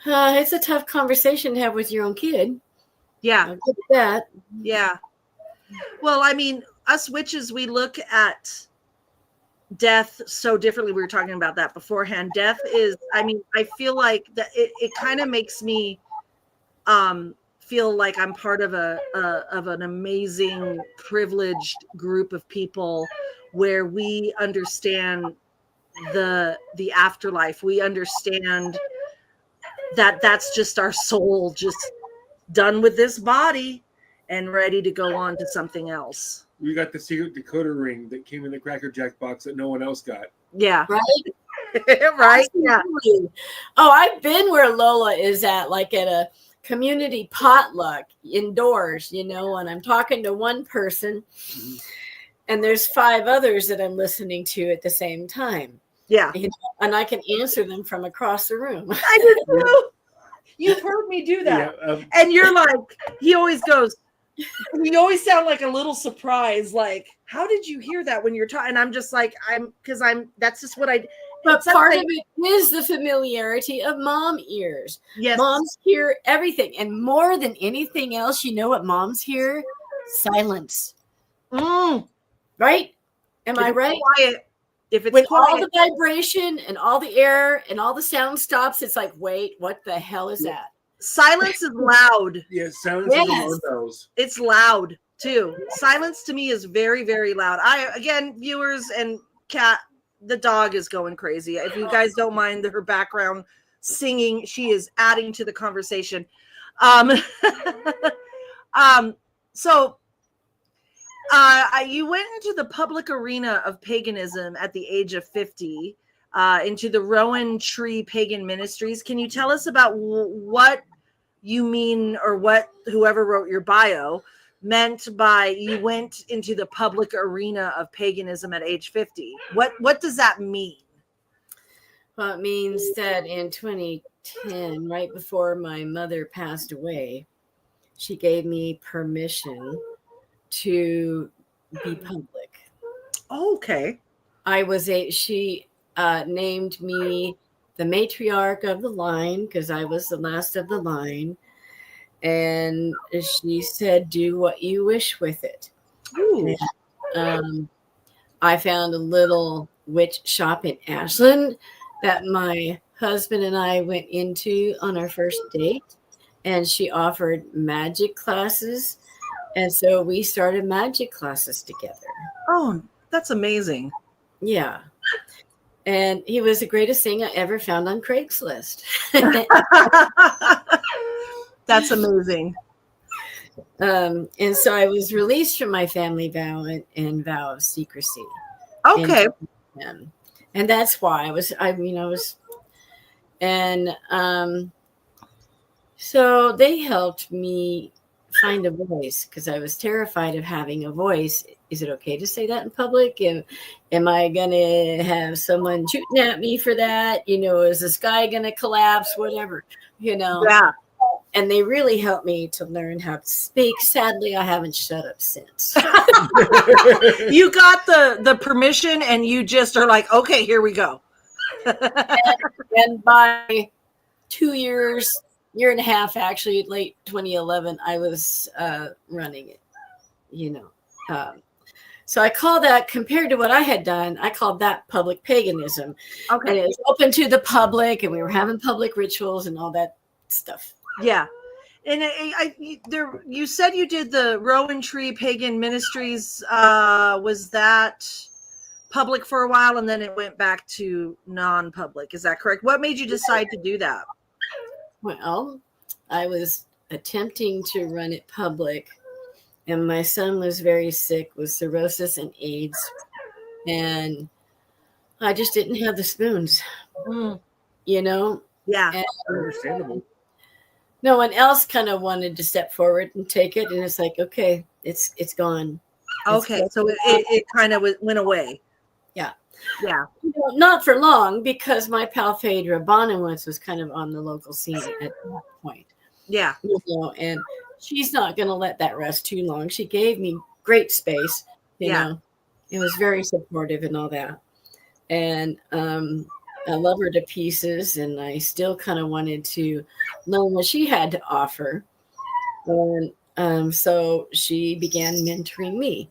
Speaker 3: it's a tough conversation to have with your own kid.
Speaker 1: Yeah.
Speaker 3: I'll give you that.
Speaker 1: Yeah. Well, I mean, us witches, we look at death so differently. We were talking about that beforehand. Death is, I mean, I feel like that it kind of makes me feel like I'm part of an amazing, privileged group of people where we understand the afterlife. We understand that that's just our soul, just done with this body and ready to go on to something else.
Speaker 2: We got the secret decoder ring that came in the Cracker Jack box that no one else got.
Speaker 1: Yeah.
Speaker 3: Right?
Speaker 1: Right? Yeah.
Speaker 3: Absolutely. Oh, I've been where Lola is at, like at a community potluck indoors, and I'm talking to one person and there's 5 others that I'm listening to at the same time.
Speaker 1: Yeah.
Speaker 3: And I can answer them from across the room.
Speaker 1: I do too. You've heard me do that.
Speaker 2: Yeah,
Speaker 1: and you're like, he always goes, you always sound like a little surprised, like, how did you hear that when you're talking? And I'm just like, that's just what I.
Speaker 3: But part of it is the familiarity of mom ears.
Speaker 1: Yes.
Speaker 3: Moms hear everything. And more than anything else, you know what moms hear? Silence. Right? Am I right?
Speaker 1: Quiet. If it's
Speaker 3: when
Speaker 1: quiet.
Speaker 3: all the vibration and all the air and all the sound stops, it's like, wait, what the hell is that?
Speaker 1: Silence is loud.
Speaker 2: Yeah, silence is alarm bells.
Speaker 1: It's loud too. Silence to me is very, very loud. Again, viewers and Kat, the dog is going crazy. If you guys don't mind her background singing, she is adding to the conversation. So you went into the public arena of paganism at the age of 50, into the Rowan Tree Pagan Ministries. Can you tell us about what you mean, or what whoever wrote your bio meant by you went into the public arena of paganism at age 50? What does that mean?
Speaker 3: Well, it means that in 2010, right before my mother passed away, she gave me permission to be public.
Speaker 1: Okay.
Speaker 3: She named me the matriarch of the line because I was the last of the line. And she said, do what you wish with it.
Speaker 1: Ooh.
Speaker 3: And, I found a little witch shop in Ashland that my husband and I went into on our first date. And she offered magic classes. And so we started magic classes together.
Speaker 1: Oh, that's amazing.
Speaker 3: Yeah. And he was the greatest thing I ever found on Craigslist.
Speaker 1: That's amazing.
Speaker 3: And so I was released from my family vow and vow of secrecy.
Speaker 1: Okay.
Speaker 3: And that's why so they helped me find a voice because I was terrified of having a voice. Is it okay to say that in public? Am I going to have someone shooting at me for that? Is the sky going to collapse? Whatever,
Speaker 1: Yeah.
Speaker 3: And they really helped me to learn how to speak. Sadly, I haven't shut up since.
Speaker 1: You got the permission and you just are like, okay, here we go.
Speaker 3: and by 2 years, year and a half, actually, late 2011, I was running it, So I call that, compared to what I had done, I called that public paganism.
Speaker 1: Okay.
Speaker 3: And it was open to the public, and we were having public rituals and all that stuff.
Speaker 1: Yeah. And you said you did the Rowan Tree Pagan Ministries. Was that public for a while and then it went back to non-public? Is that correct? What made you decide to do that?
Speaker 3: Well, I was attempting to run it public, and my son was very sick with cirrhosis and AIDS, and I just didn't have the spoons,
Speaker 1: Yeah.
Speaker 3: And
Speaker 2: Understandable.
Speaker 3: no one else kind of wanted to step forward and take it, and it's like, okay, it's gone.
Speaker 1: Okay, so it kind of went away.
Speaker 3: Yeah.
Speaker 1: Yeah.
Speaker 3: Not for long, because my pal Phaedra Bonowitz was kind of on the local scene at that point.
Speaker 1: Yeah.
Speaker 3: And she's not going to let that rest too long. She gave me great space. You know, it was very supportive and all that. And I love her to pieces, and I still kind of wanted to learn what she had to offer. And so she began mentoring me.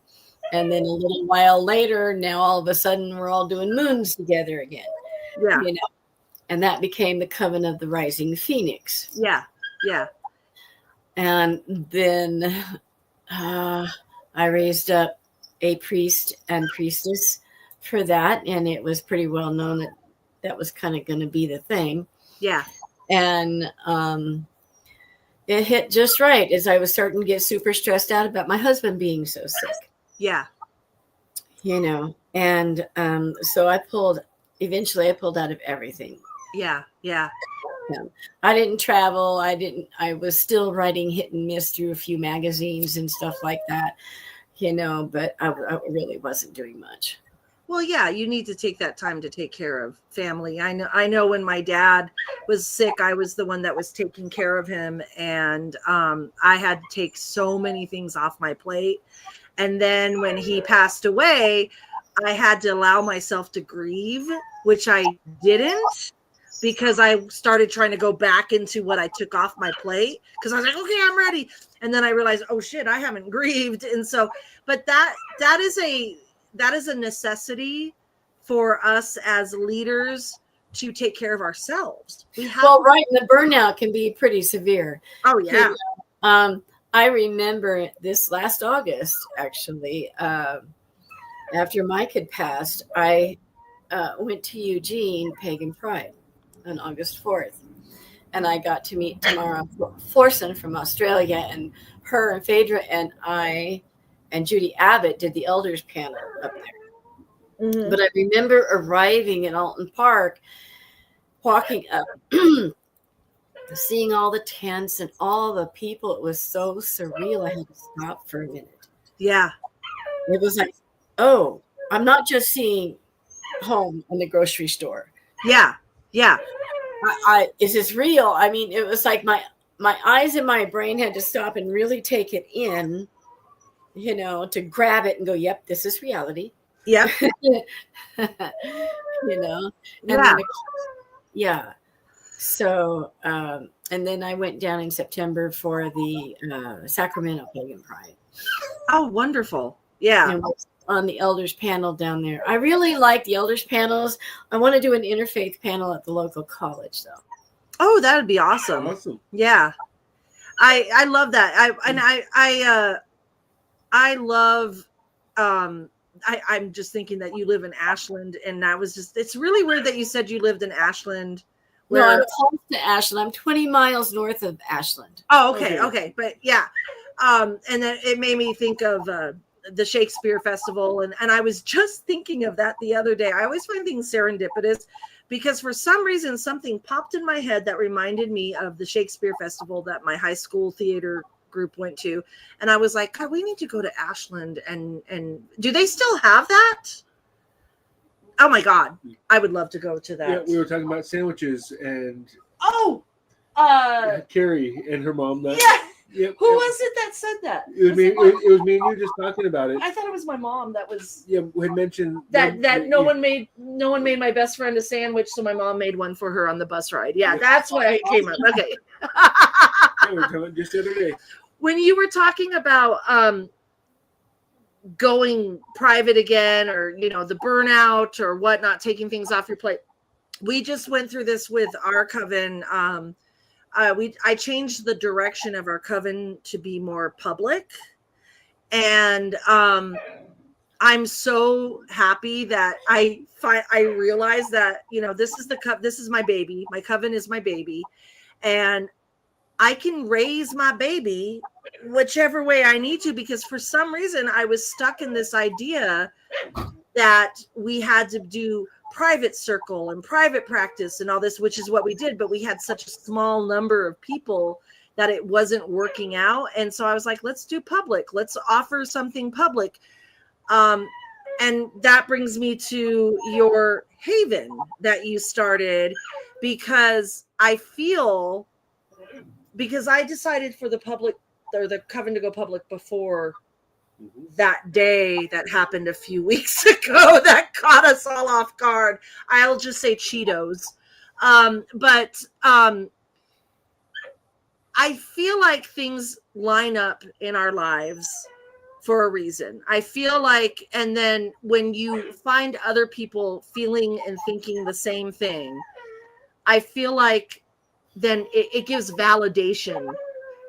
Speaker 3: And then a little while later, now all of a sudden we're all doing moons together again.
Speaker 1: Yeah.
Speaker 3: And that became the Coven of the Rising Phoenix.
Speaker 1: Yeah. Yeah.
Speaker 3: And then I raised up a priest and priestess for that. And it was pretty well known that that was kind of going to be the thing.
Speaker 1: Yeah.
Speaker 3: And it hit just right as I was starting to get super stressed out about my husband being so sick.
Speaker 1: Yeah.
Speaker 3: And so I pulled eventually I pulled out of everything.
Speaker 1: Yeah.
Speaker 3: I didn't travel. I was still writing hit and miss through a few magazines and stuff like that, but I really wasn't doing much.
Speaker 1: Well, yeah, you need to take that time to take care of family. I know when my dad was sick, I was the one that was taking care of him. And I had to take so many things off my plate. And then when he passed away, I had to allow myself to grieve, which I didn't, because I started trying to go back into what I took off my plate, because I was like, okay, I'm ready. And then I realized, oh shit, I haven't grieved. And so, but that is a necessity for us as leaders to take care of ourselves.
Speaker 3: Right. And the burnout can be pretty severe.
Speaker 1: Oh yeah.
Speaker 3: I remember this last August, actually, after Mike had passed, I went to Eugene Pagan Pride on August 4th. And I got to meet Tamara Forson from Australia, and her and Phaedra and I and Judy Abbott did the elders panel up there. Mm-hmm. But I remember arriving in Alton Park, walking up, seeing all the tents and all the people. It was so surreal. I had to stop for a minute.
Speaker 1: Yeah.
Speaker 3: It was like, oh, I'm not just seeing home in the grocery store.
Speaker 1: Yeah.
Speaker 3: Is this real? I mean, it was like my eyes and my brain had to stop and really take it in, to grab it and go, yep, this is reality.
Speaker 1: Yeah.
Speaker 3: Yeah. So, and then I went down in September for the Sacramento Pagan Pride.
Speaker 1: Oh, wonderful. Yeah.
Speaker 3: And on the elders panel down there. I really like the elders panels. I want to do an interfaith panel at the local college, though.
Speaker 1: Oh, that would be awesome. Yeah. I love that. I love, I'm just thinking that you live in Ashland, and it's really weird that you said you lived in Ashland.
Speaker 3: No, I'm close to Ashland. I'm 20 miles north of Ashland.
Speaker 1: Oh, okay. But yeah. And then it made me think of the Shakespeare Festival. And I was just thinking of that the other day. I always find things serendipitous, because for some reason, something popped in my head that reminded me of the Shakespeare Festival that my high school theater group went to. And I was like, God, we need to go to Ashland. And do they still have that? Oh my God. I would love to go to that.
Speaker 2: Yeah, we were talking about sandwiches and Carrie and her mom.
Speaker 1: Who was it that said that?
Speaker 2: It was me and you just talking about it.
Speaker 1: I thought it was my mom that was.
Speaker 2: Yeah, we had mentioned
Speaker 1: that no one made my best friend a sandwich, so my mom made one for her on the bus ride. Yeah. That's why it came up. Okay.
Speaker 2: We were talking just the other day.
Speaker 1: When you were talking about going private again, or the burnout or whatnot, taking things off your plate, we just went through this with our coven. I changed the direction of our coven to be more public, and I'm so happy that I realized that this is my baby. My coven is my baby, and I can raise my baby whichever way I need to, because for some reason I was stuck in this idea that we had to do private circle and private practice and all this, which is what we did, but we had such a small number of people that it wasn't working out. And so I was like, let's do public. Let's offer something public. And that brings me to your Haven that you started, because I decided for the public or the coven to go public before that day that happened a few weeks ago that caught us all off guard. I'll just say Cheetos. But I feel like things line up in our lives for a reason. I feel like, and then when you find other people feeling and thinking the same thing, I feel like then it gives validation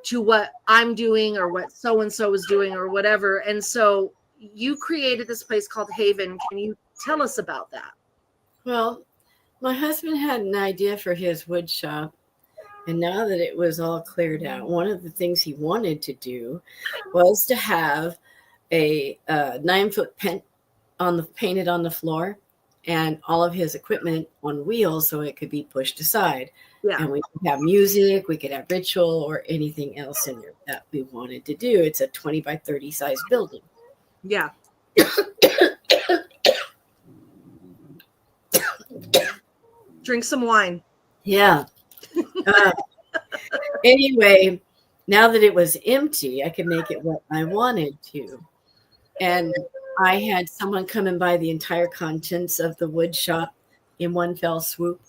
Speaker 1: to what I'm doing or what so-and-so is doing or whatever. And so you created this place called Haven. Can you tell us about that?
Speaker 3: Well, my husband had an idea for his wood shop. And now that it was all cleared out, one of the things he wanted to do was to have a 9-foot painted on the floor and all of his equipment on wheels so it could be pushed aside.
Speaker 1: Yeah.
Speaker 3: And we could have music, we could have ritual, or anything else in there that we wanted to do. It's a 20 by 30 size building.
Speaker 1: Yeah. Drink some wine.
Speaker 3: Yeah. Anyway, now that it was empty, I could make it what I wanted to. And I had someone come and buy the entire contents of the wood shop in one fell swoop.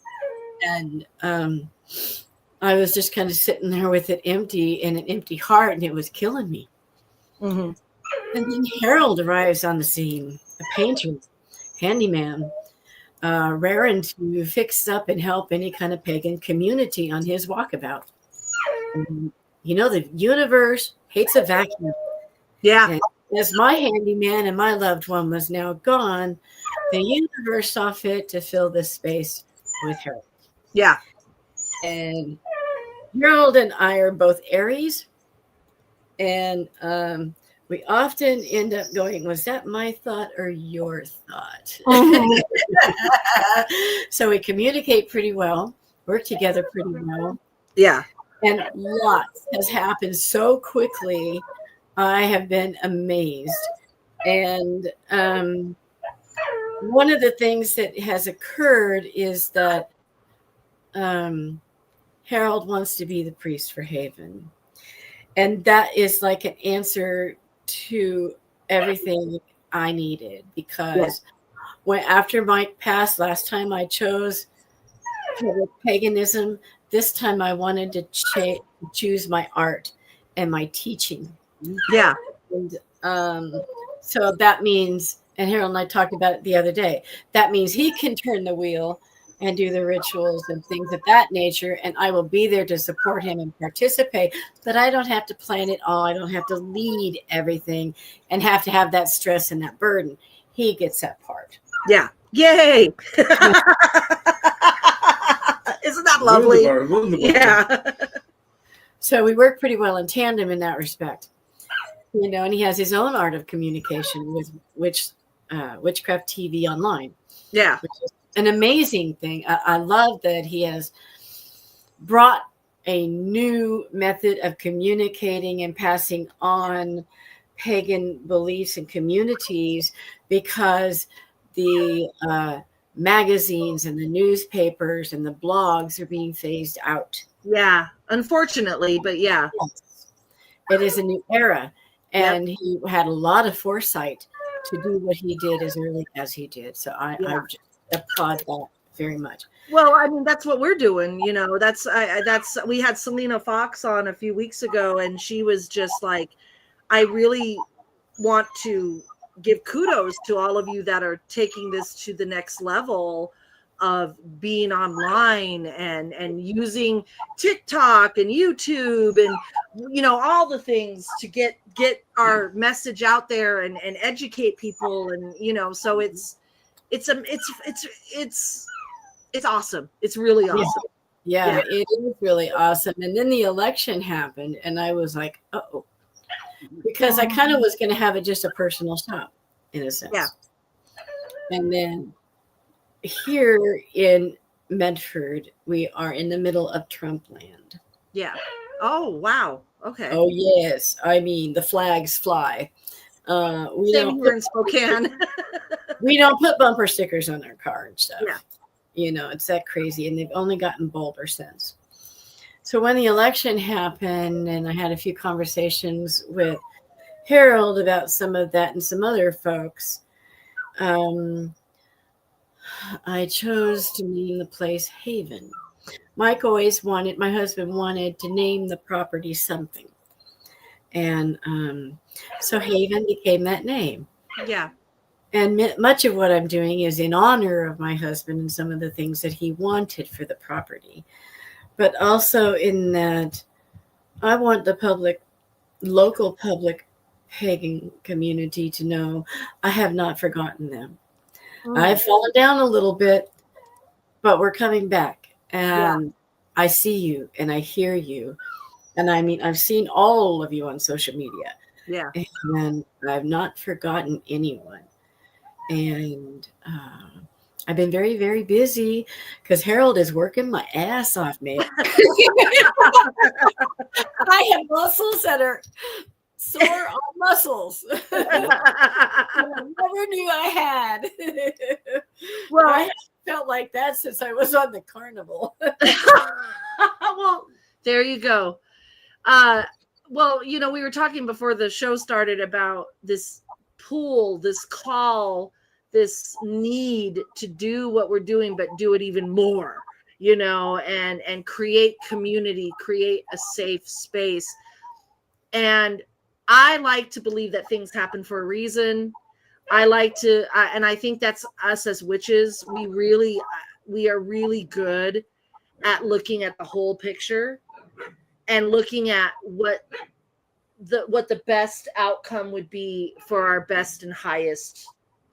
Speaker 3: And I was just kind of sitting there with it empty and an empty heart, and it was killing me.
Speaker 1: Mm-hmm.
Speaker 3: And then Harold arrives on the scene, a painter, handyman, raring to fix up and help any kind of pagan community on his walkabout. And, you know, the universe hates a vacuum.
Speaker 1: Yeah.
Speaker 3: And as my handyman and my loved one was now gone, the universe saw fit to fill this space with Harold.
Speaker 1: Yeah.
Speaker 3: And Harold and I are both Aries. And we often end up going, was that my thought or your thought?
Speaker 1: Mm-hmm.
Speaker 3: So we communicate pretty well, work together pretty well.
Speaker 1: Yeah.
Speaker 3: And lots has happened so quickly. I have been amazed. And one of the things that has occurred is that Harold wants to be the priest for Haven. And that is like an answer to everything I needed, because after Mike passed, last time I chose paganism, this time I wanted to choose my art and my teaching.
Speaker 1: Yeah.
Speaker 3: And so that means, and Harold and I talked about it the other day, that means he can turn the wheel and do the rituals and things of that nature, and I will be there to support him and participate, but I don't have to plan it all. I don't have to lead everything and have to have that stress and that burden. He gets that part.
Speaker 1: Yeah. Yay. Isn't that lovely?
Speaker 2: Wonderful.
Speaker 1: Yeah.
Speaker 3: So we work pretty well in tandem in that respect. You know, and he has his own art of communication with Witchcraft TV Online.
Speaker 1: Yeah.
Speaker 3: Which is an amazing thing. I love that he has brought a new method of communicating and passing on pagan beliefs and communities, because the magazines and the newspapers and the blogs are being phased out.
Speaker 1: Yeah. Unfortunately, but yeah.
Speaker 3: It is a new era. And he had a lot of foresight to do what he did as early as he did. So I just applaud that very much.
Speaker 1: Well, I mean, that's what we're doing. You know, we had Selena Fox on a few weeks ago, and she was just like, I really want to give kudos to all of you that are taking this to the next level of being online and using TikTok and YouTube and, you know, all the things to get our message out there and educate people. And, you know, so it's awesome. It's really awesome.
Speaker 3: Yeah, it is really awesome. And then the election happened, and I was like, uh-oh, because I kind of was going to have it just a personal shop in a sense.
Speaker 1: Yeah.
Speaker 3: And then here in Medford, we are in the middle of Trump land.
Speaker 1: Yeah. Oh, wow. Okay.
Speaker 3: Oh, yes. I mean, the flags fly.
Speaker 1: Same here in Spokane.
Speaker 3: We don't put bumper stickers on our car and stuff.
Speaker 1: Yeah.
Speaker 3: You know, it's that crazy. And they've only gotten bolder since. So when the election happened, and I had a few conversations with Harold about some of that and some other folks, I chose to name the place Haven. My husband wanted to name the property something. And so Haven became that name.
Speaker 1: Yeah.
Speaker 3: And much of what I'm doing is in honor of my husband and some of the things that he wanted for the property. But also in that I want the local public pagan community to know I have not forgotten them. I've fallen down a little bit, but we're coming back. And I see you and I hear you. And I mean, I've seen all of you on social media.
Speaker 1: Yeah.
Speaker 3: And I've not forgotten anyone. And I've been very, very busy because Harold is working my ass off, man. I have muscles that are sore on muscles. I never knew I had.
Speaker 1: Well,
Speaker 3: I haven't felt like that since I was on the carnival.
Speaker 1: well, there you go. Well, you know, we were talking before the show started about this pull, this call, this need to do what we're doing, but do it even more, you know, and create community, create a safe space. And I like to believe that things happen for a reason. I like to, and I think that's us as witches. We are really good at looking at the whole picture and looking at what the best outcome would be for our best and highest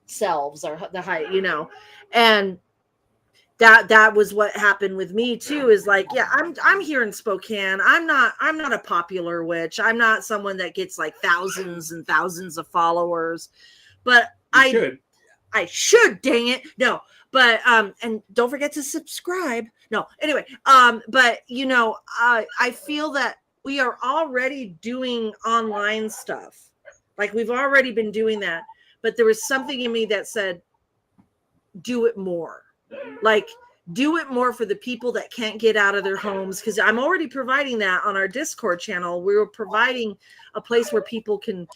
Speaker 1: selves, or the high, you know. And that was what happened with me too, is like, yeah, I'm here in Spokane. I'm not a popular witch. I'm not someone that gets like thousands and thousands of followers, but I should, dang it. No, but and don't forget to subscribe. No, anyway, but you know, I feel that we are already doing online stuff. Like, we've already been doing that, but there was something in me that said, do it more. Like, do it more for the people that can't get out of their homes, because I'm already providing that on our Discord channel. We were providing a place where people can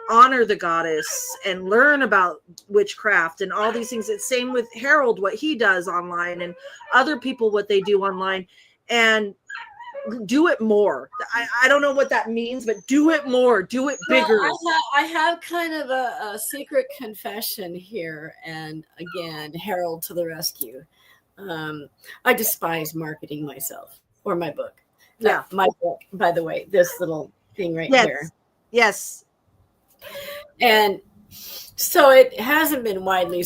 Speaker 1: honor the goddess and learn about witchcraft and all these things. It's same with Harold, what he does online, and other people, what they do online. And do it more. I don't know what that means, but do it more, do it bigger.
Speaker 3: Well, I have kind of a secret confession here, and again, Harold to the rescue. I despise marketing myself or my book.
Speaker 1: Yeah,
Speaker 3: my book, by the way, this little thing right here.
Speaker 1: Yes.
Speaker 3: And so it hasn't been widely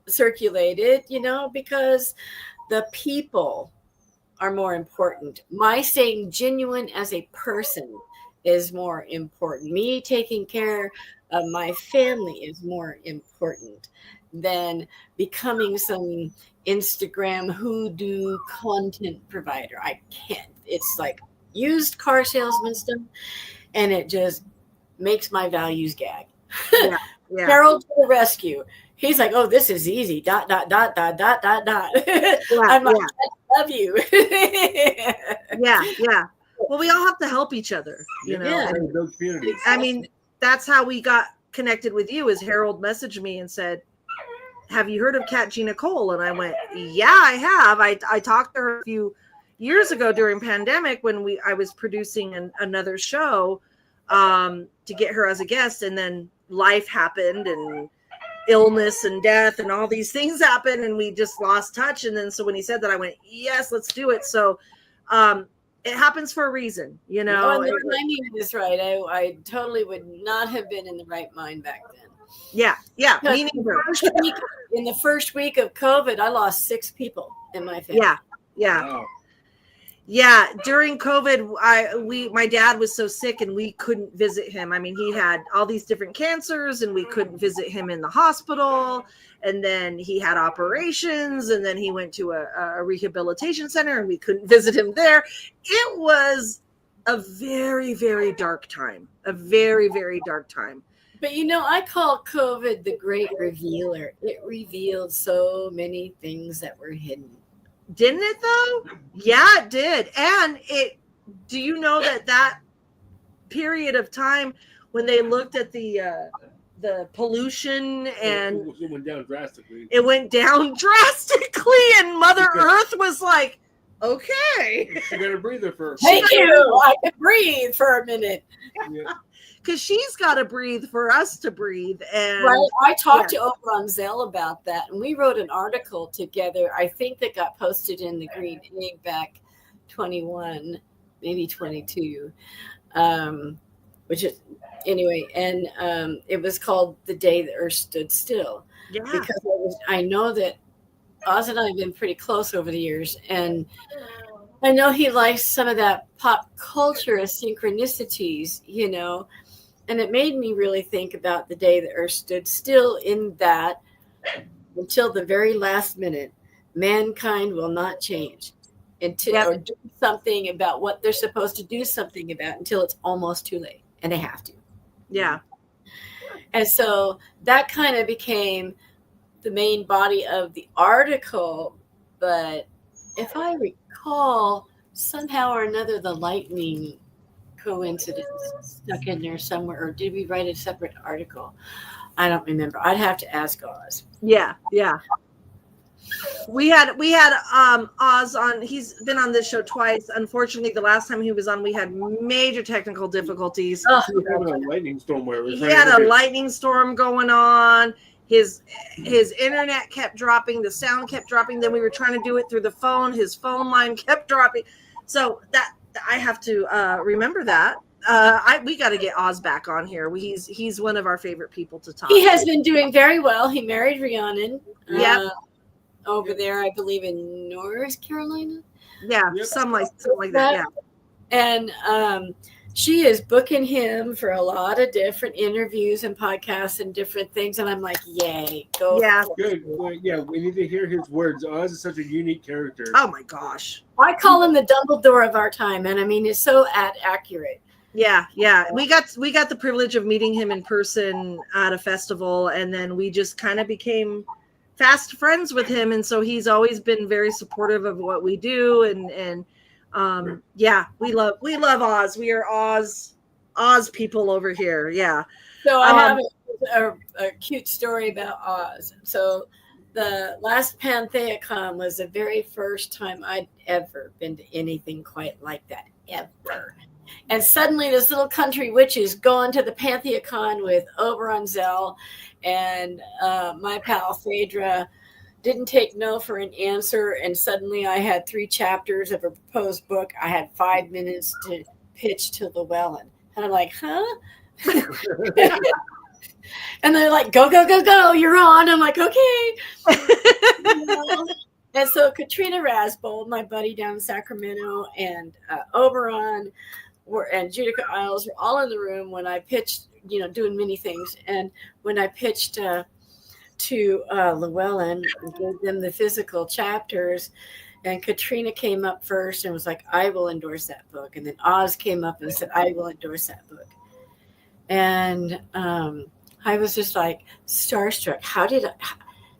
Speaker 3: circulated, you know, because the people are more important. My staying genuine as a person is more important. Me taking care of my family is more important than becoming some Instagram hoodoo content provider. I can't. It's like used car salesman stuff, and it just makes my values gag.
Speaker 1: Yeah.
Speaker 3: Harold to the rescue. He's like, oh, this is easy. ... I'm like, I love you.
Speaker 1: Yeah. Well, we all have to help each other, you know.
Speaker 3: Yeah.
Speaker 2: And build communities.
Speaker 1: I mean, that's how we got connected with you, is Harold messaged me and said, have you heard of Gina Cole? And I went, yeah, I have. I talked to her a few years ago during pandemic when I was producing another show to get her as a guest, and then life happened, and illness and death and all these things happened, and we just lost touch. And then so when he said that, I went, yes, let's do it. So it happens for a reation, you know.
Speaker 3: Oh, and the timing is right. I totally would not have been in the right mind back then.
Speaker 1: Yeah, me neither.
Speaker 3: In the first week of COVID, I lost 6 people in my family.
Speaker 1: Yeah.
Speaker 2: Wow.
Speaker 1: Yeah, during COVID, my dad was so sick and we couldn't visit him. I mean, he had all these different cancers and we couldn't visit him in the hospital. And then he had operations, and then he went to a rehabilitation center and we couldn't visit him there. It was a very, very dark time, a very, very dark time.
Speaker 3: But, you know, I call COVID the great revealer. It revealed so many things that were hidden.
Speaker 1: Didn't it though? Yeah, it did. And do you know that period of time when they looked at the pollution, and
Speaker 2: it went down drastically.
Speaker 1: And Mother Earth was like, okay.
Speaker 2: You got a breather first.
Speaker 3: Thank you. I could breathe for a minute.
Speaker 2: Yeah.
Speaker 1: Because she's got to breathe for us to breathe. And
Speaker 3: right. I talked to Oberon Zell about that, and we wrote an article together. I think that got posted in the Green Egg back 21, maybe 22, which is anyway. And it was called "The Day the Earth Stood Still."
Speaker 1: Yeah.
Speaker 3: Because I know that Oz and I have been pretty close over the years, and I know he likes some of that pop culture synchronicities, you know. And it made me really think about the day the Earth stood still, in that until the very last minute, mankind will not change until or do something about what they're supposed to do something about until it's almost too late, and they have to.
Speaker 1: Yeah.
Speaker 3: And so that kind of became the main body of the article. But if I recall, somehow or another, the lightning coincidence stuck in there somewhere, or did we write a separate article? I don't remember. I'd have to ask Oz.
Speaker 1: Yeah. We had Oz on. He's been on this show twice. Unfortunately, the last time he was on, we had major technical difficulties.
Speaker 2: He had a lightning storm where it was
Speaker 1: He had a lightning storm going on. His internet kept dropping. The sound kept dropping. Then we were trying to do it through the phone. His phone line kept dropping. So that I have to remember that. We got to get Oz back on here. He's one of our favorite people to talk.
Speaker 3: He has been doing very well. He married Rhiannon.
Speaker 1: Yep.
Speaker 3: Over there, I believe in North Carolina.
Speaker 1: Yeah,
Speaker 2: Yep.
Speaker 1: something like that. Yeah.
Speaker 3: And she is booking him for a lot of different interviews and podcasts and different things. And I'm like, yay, go.
Speaker 1: Yeah.
Speaker 2: Good. Well, yeah, we need to hear his words. Oz is such a unique character.
Speaker 1: Oh my gosh.
Speaker 3: I call him the Dumbledore of our time. And I mean, it's so accurate.
Speaker 1: Yeah. We got the privilege of meeting him in person at a festival, and then we just kind of became fast friends with him, and so he's always been very supportive of what we do, and we love Oz. We are Oz people over here. Yeah.
Speaker 3: So I have a cute story about Oz. So the last PantheaCon was the very first time I'd ever been to anything quite like that, ever. And suddenly this little country witch is going to the PantheaCon with Oberon Zell, and my pal Phaedra didn't take no for an answer. And suddenly I had 3 chapters of a proposed book. I had 5 minutes to pitch to Llewellyn. And I'm like, huh? And they're like, go, you're on. I'm like, okay. And so Katrina Rasbold, my buddy down in Sacramento, and Oberon and Judica Isles were all in the room when I pitched, doing many things. And when I pitched to Llewellyn and gave them the physical chapters, and Katrina came up first and was like, I will endorse that book. And then Oz came up and said, I will endorse that book. And I was just like starstruck.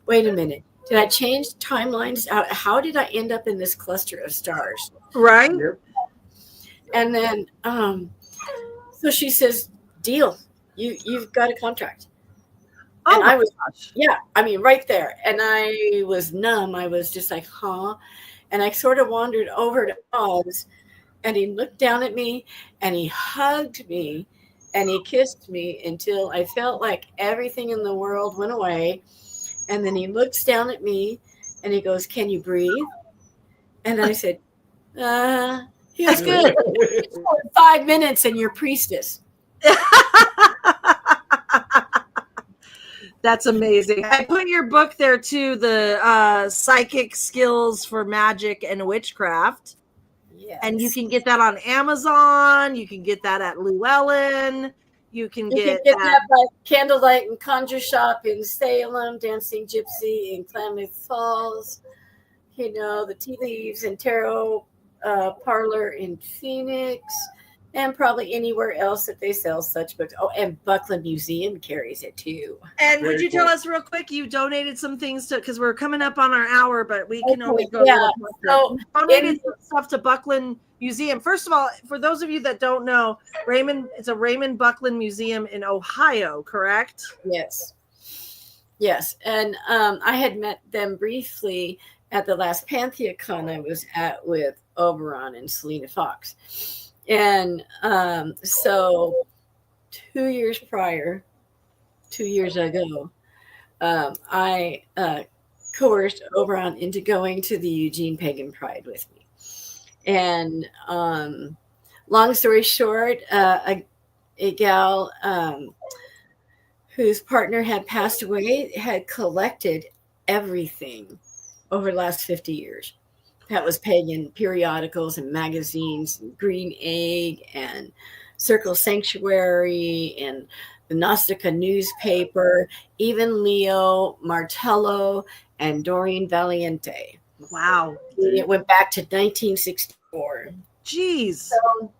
Speaker 3: Wait a minute. Did I change timelines? How did I end up in this cluster of stars?
Speaker 1: Right.
Speaker 3: And then, so she says, deal, you've got a contract.
Speaker 1: Oh,
Speaker 3: and I was, right there. And I was numb. I was just like, huh? And I sort of wandered over to Oz, and he looked down at me and he hugged me and he kissed me until I felt like everything in the world went away. And then he looks down at me and he goes, can you breathe? And I said, he was good. 5 minutes and you're priestess.
Speaker 1: That's amazing. I put your book there too, the psychic skills for magic and witchcraft. Yes. And you can get that on Amazon. You can get that at Llewellyn. You can get that
Speaker 3: by Candlelight and Conjure Shop in Salem, Dancing Gypsy in Klamath Falls, the Tea Leaves and Tarot Parlor in Phoenix, and probably anywhere else that they sell such books. Oh, and Buckland Museum carries it too.
Speaker 1: And would you tell us real quick, you donated some things to, because we're coming up on our hour, but we can only go. So donated some stuff to Buckland Museum. First of all, for those of you that don't know, it's a Raymond Buckland Museum in Ohio, correct?
Speaker 3: Yes. And I had met them briefly at the last PantheaCon I was at with Oberon and Selena Fox. And so 2 years ago, I coerced Oberon into going to the Eugene Pagan Pride with me. And long story short, a gal whose partner had passed away had collected everything over the last 50 years. That was pagan periodicals and magazines, and Green Egg and Circle Sanctuary and the Gnostica newspaper, even Leo Martello and Doreen Valiente.
Speaker 1: Wow.
Speaker 3: It went back to 1964.
Speaker 1: Jeez.
Speaker 3: So,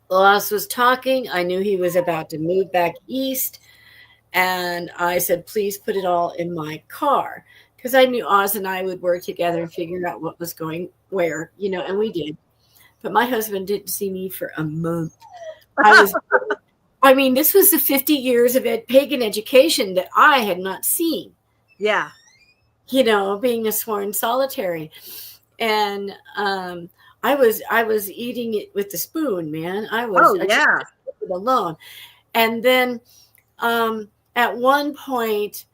Speaker 3: Oz was talking. I knew he was about to move back east. And I said, please put it all in my car. Because I knew Oz and I would work together and figure out what was going where, and we did. But my husband didn't see me for a month. This was the 50 years of pagan education that I had not seen.
Speaker 1: Yeah.
Speaker 3: Being a sworn solitary. And I was eating it with the spoon, man. I just it alone. And then at one point,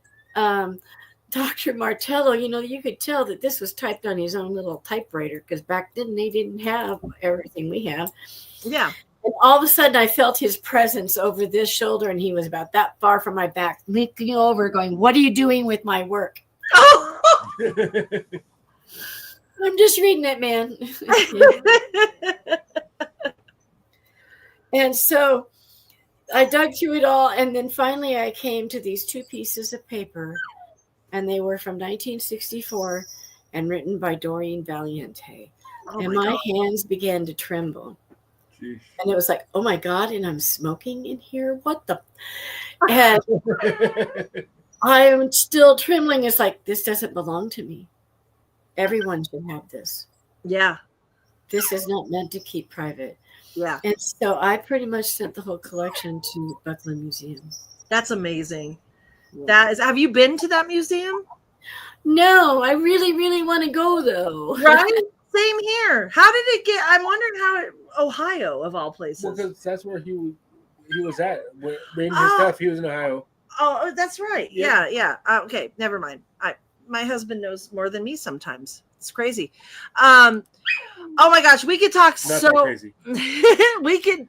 Speaker 3: Dr. Martello, you could tell that this was typed on his own little typewriter, because back then they didn't have everything we have.
Speaker 1: Yeah.
Speaker 3: And all of a sudden I felt his presence over this shoulder, and he was about that far from my back, leaning over going, what are you doing with my work?
Speaker 1: Oh.
Speaker 3: I'm just reading it, man. And so I dug through it all, and then finally I came to these two pieces of paper, and they were from 1964 and written by Doreen Valiente.
Speaker 1: Oh,
Speaker 3: and my hands began to tremble.
Speaker 2: Jeez.
Speaker 3: And it was like, oh my God, and I'm smoking in here? What the? And I'm still trembling. It's like, this doesn't belong to me. Everyone should have this.
Speaker 1: Yeah.
Speaker 3: This is not meant to keep private.
Speaker 1: Yeah.
Speaker 3: And so I pretty much sent the whole collection to Buckland Museum.
Speaker 1: That's amazing. Yeah. Have you been to that museum?
Speaker 3: No, I really, really want to go though.
Speaker 1: Right? Same here. How did it get? I'm wondering Ohio of all places.
Speaker 2: Well, because that's where he was at. Reading his stuff, he was in Ohio.
Speaker 1: Oh, that's right. Yeah. Okay, never mind. My husband knows more than me sometimes. It's crazy. Oh my gosh, we could talk
Speaker 2: Crazy.
Speaker 1: we could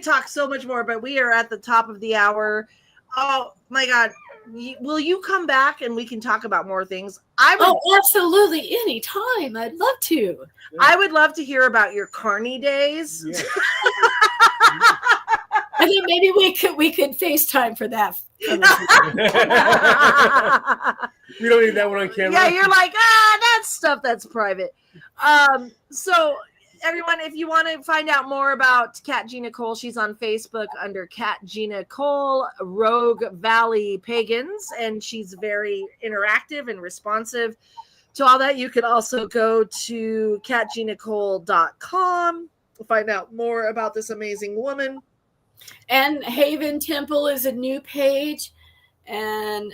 Speaker 1: talk so much more, but we are at the top of the hour. Oh my God. Will you come back and we can talk about more things?
Speaker 3: Absolutely. Anytime. I'd love to.
Speaker 1: I would love to hear about your carny days.
Speaker 2: Yeah.
Speaker 3: I think maybe we could FaceTime for that.
Speaker 2: We don't need that one on camera.
Speaker 1: Yeah, you're like, that's stuff that's private. So everyone, if you want to find out more about Cat Gina Cole, she's on Facebook under Cat Gina Cole, Rogue Valley Pagans, and she's very interactive and responsive to all that. You could also go to catginacole.com to find out more about this amazing woman.
Speaker 3: And Haven Temple is a new page, and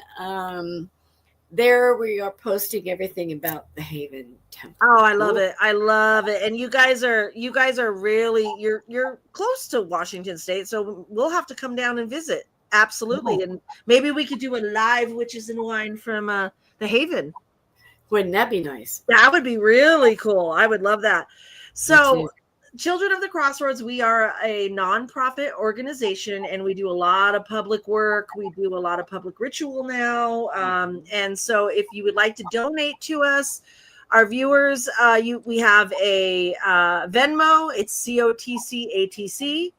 Speaker 3: there we are posting everything about the Haven Temple.
Speaker 1: Oh, I love it. I love it. And you guys are really, you're close to Washington State, so we'll have to come down and visit. Absolutely. And maybe we could do a live Witches and Wine from the Haven.
Speaker 3: Wouldn't that be nice?
Speaker 1: That would be really cool. I would love that. So Children of the Crossroads, we are a nonprofit organization, and we do a lot of public work. We do a lot of public ritual now. And so if you would like to donate to us, our viewers, we have a Venmo. It's COTCATC.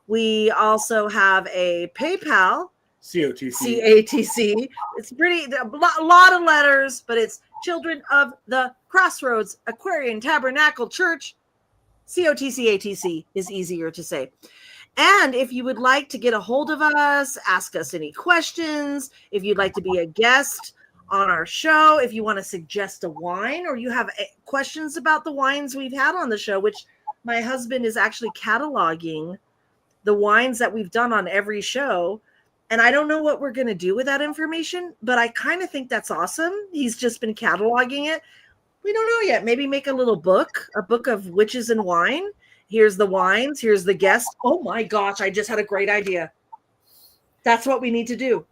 Speaker 1: We also have a PayPal. CATC. It's a lot of letters, but it's Children of the Crossroads Aquarian Tabernacle Church. COTCATC is easier to say. And if you would like to get a hold of us, ask us any questions, if you'd like to be a guest on our show, if you want to suggest a wine, or you have questions about the wines we've had on the show, which my husband is actually cataloging the wines that we've done on every show. And I don't know what we're going to do with that information, but I kind of think that's awesome. He's just been cataloging it. We don't know yet. Maybe make a little book, a book of witches and wine. Here's the wines. Here's the guests. Oh my gosh, I just had a great idea. That's what we need to do.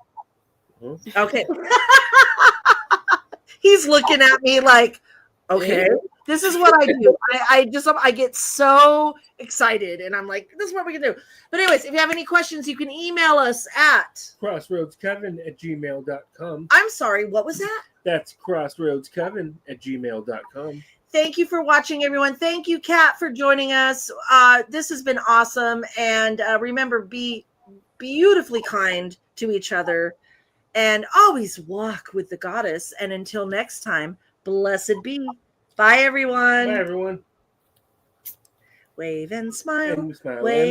Speaker 1: Okay. He's looking at me like, okay, this is what I do. I get so excited, and I'm like, this is what we can do. But anyways, if you have any questions, you can email us at
Speaker 2: crossroadscoven@gmail.com.
Speaker 1: I'm sorry, what was that?
Speaker 2: That's crossroadscoven@gmail.com.
Speaker 1: Thank you for watching, everyone. Thank you, Kat, for joining us. This has been awesome. And remember, be beautifully kind to each other, and always walk with the goddess. And until next time, blessed be. Bye, everyone.
Speaker 2: Bye, everyone.
Speaker 1: Wave and smile.
Speaker 2: And smile
Speaker 1: Wave.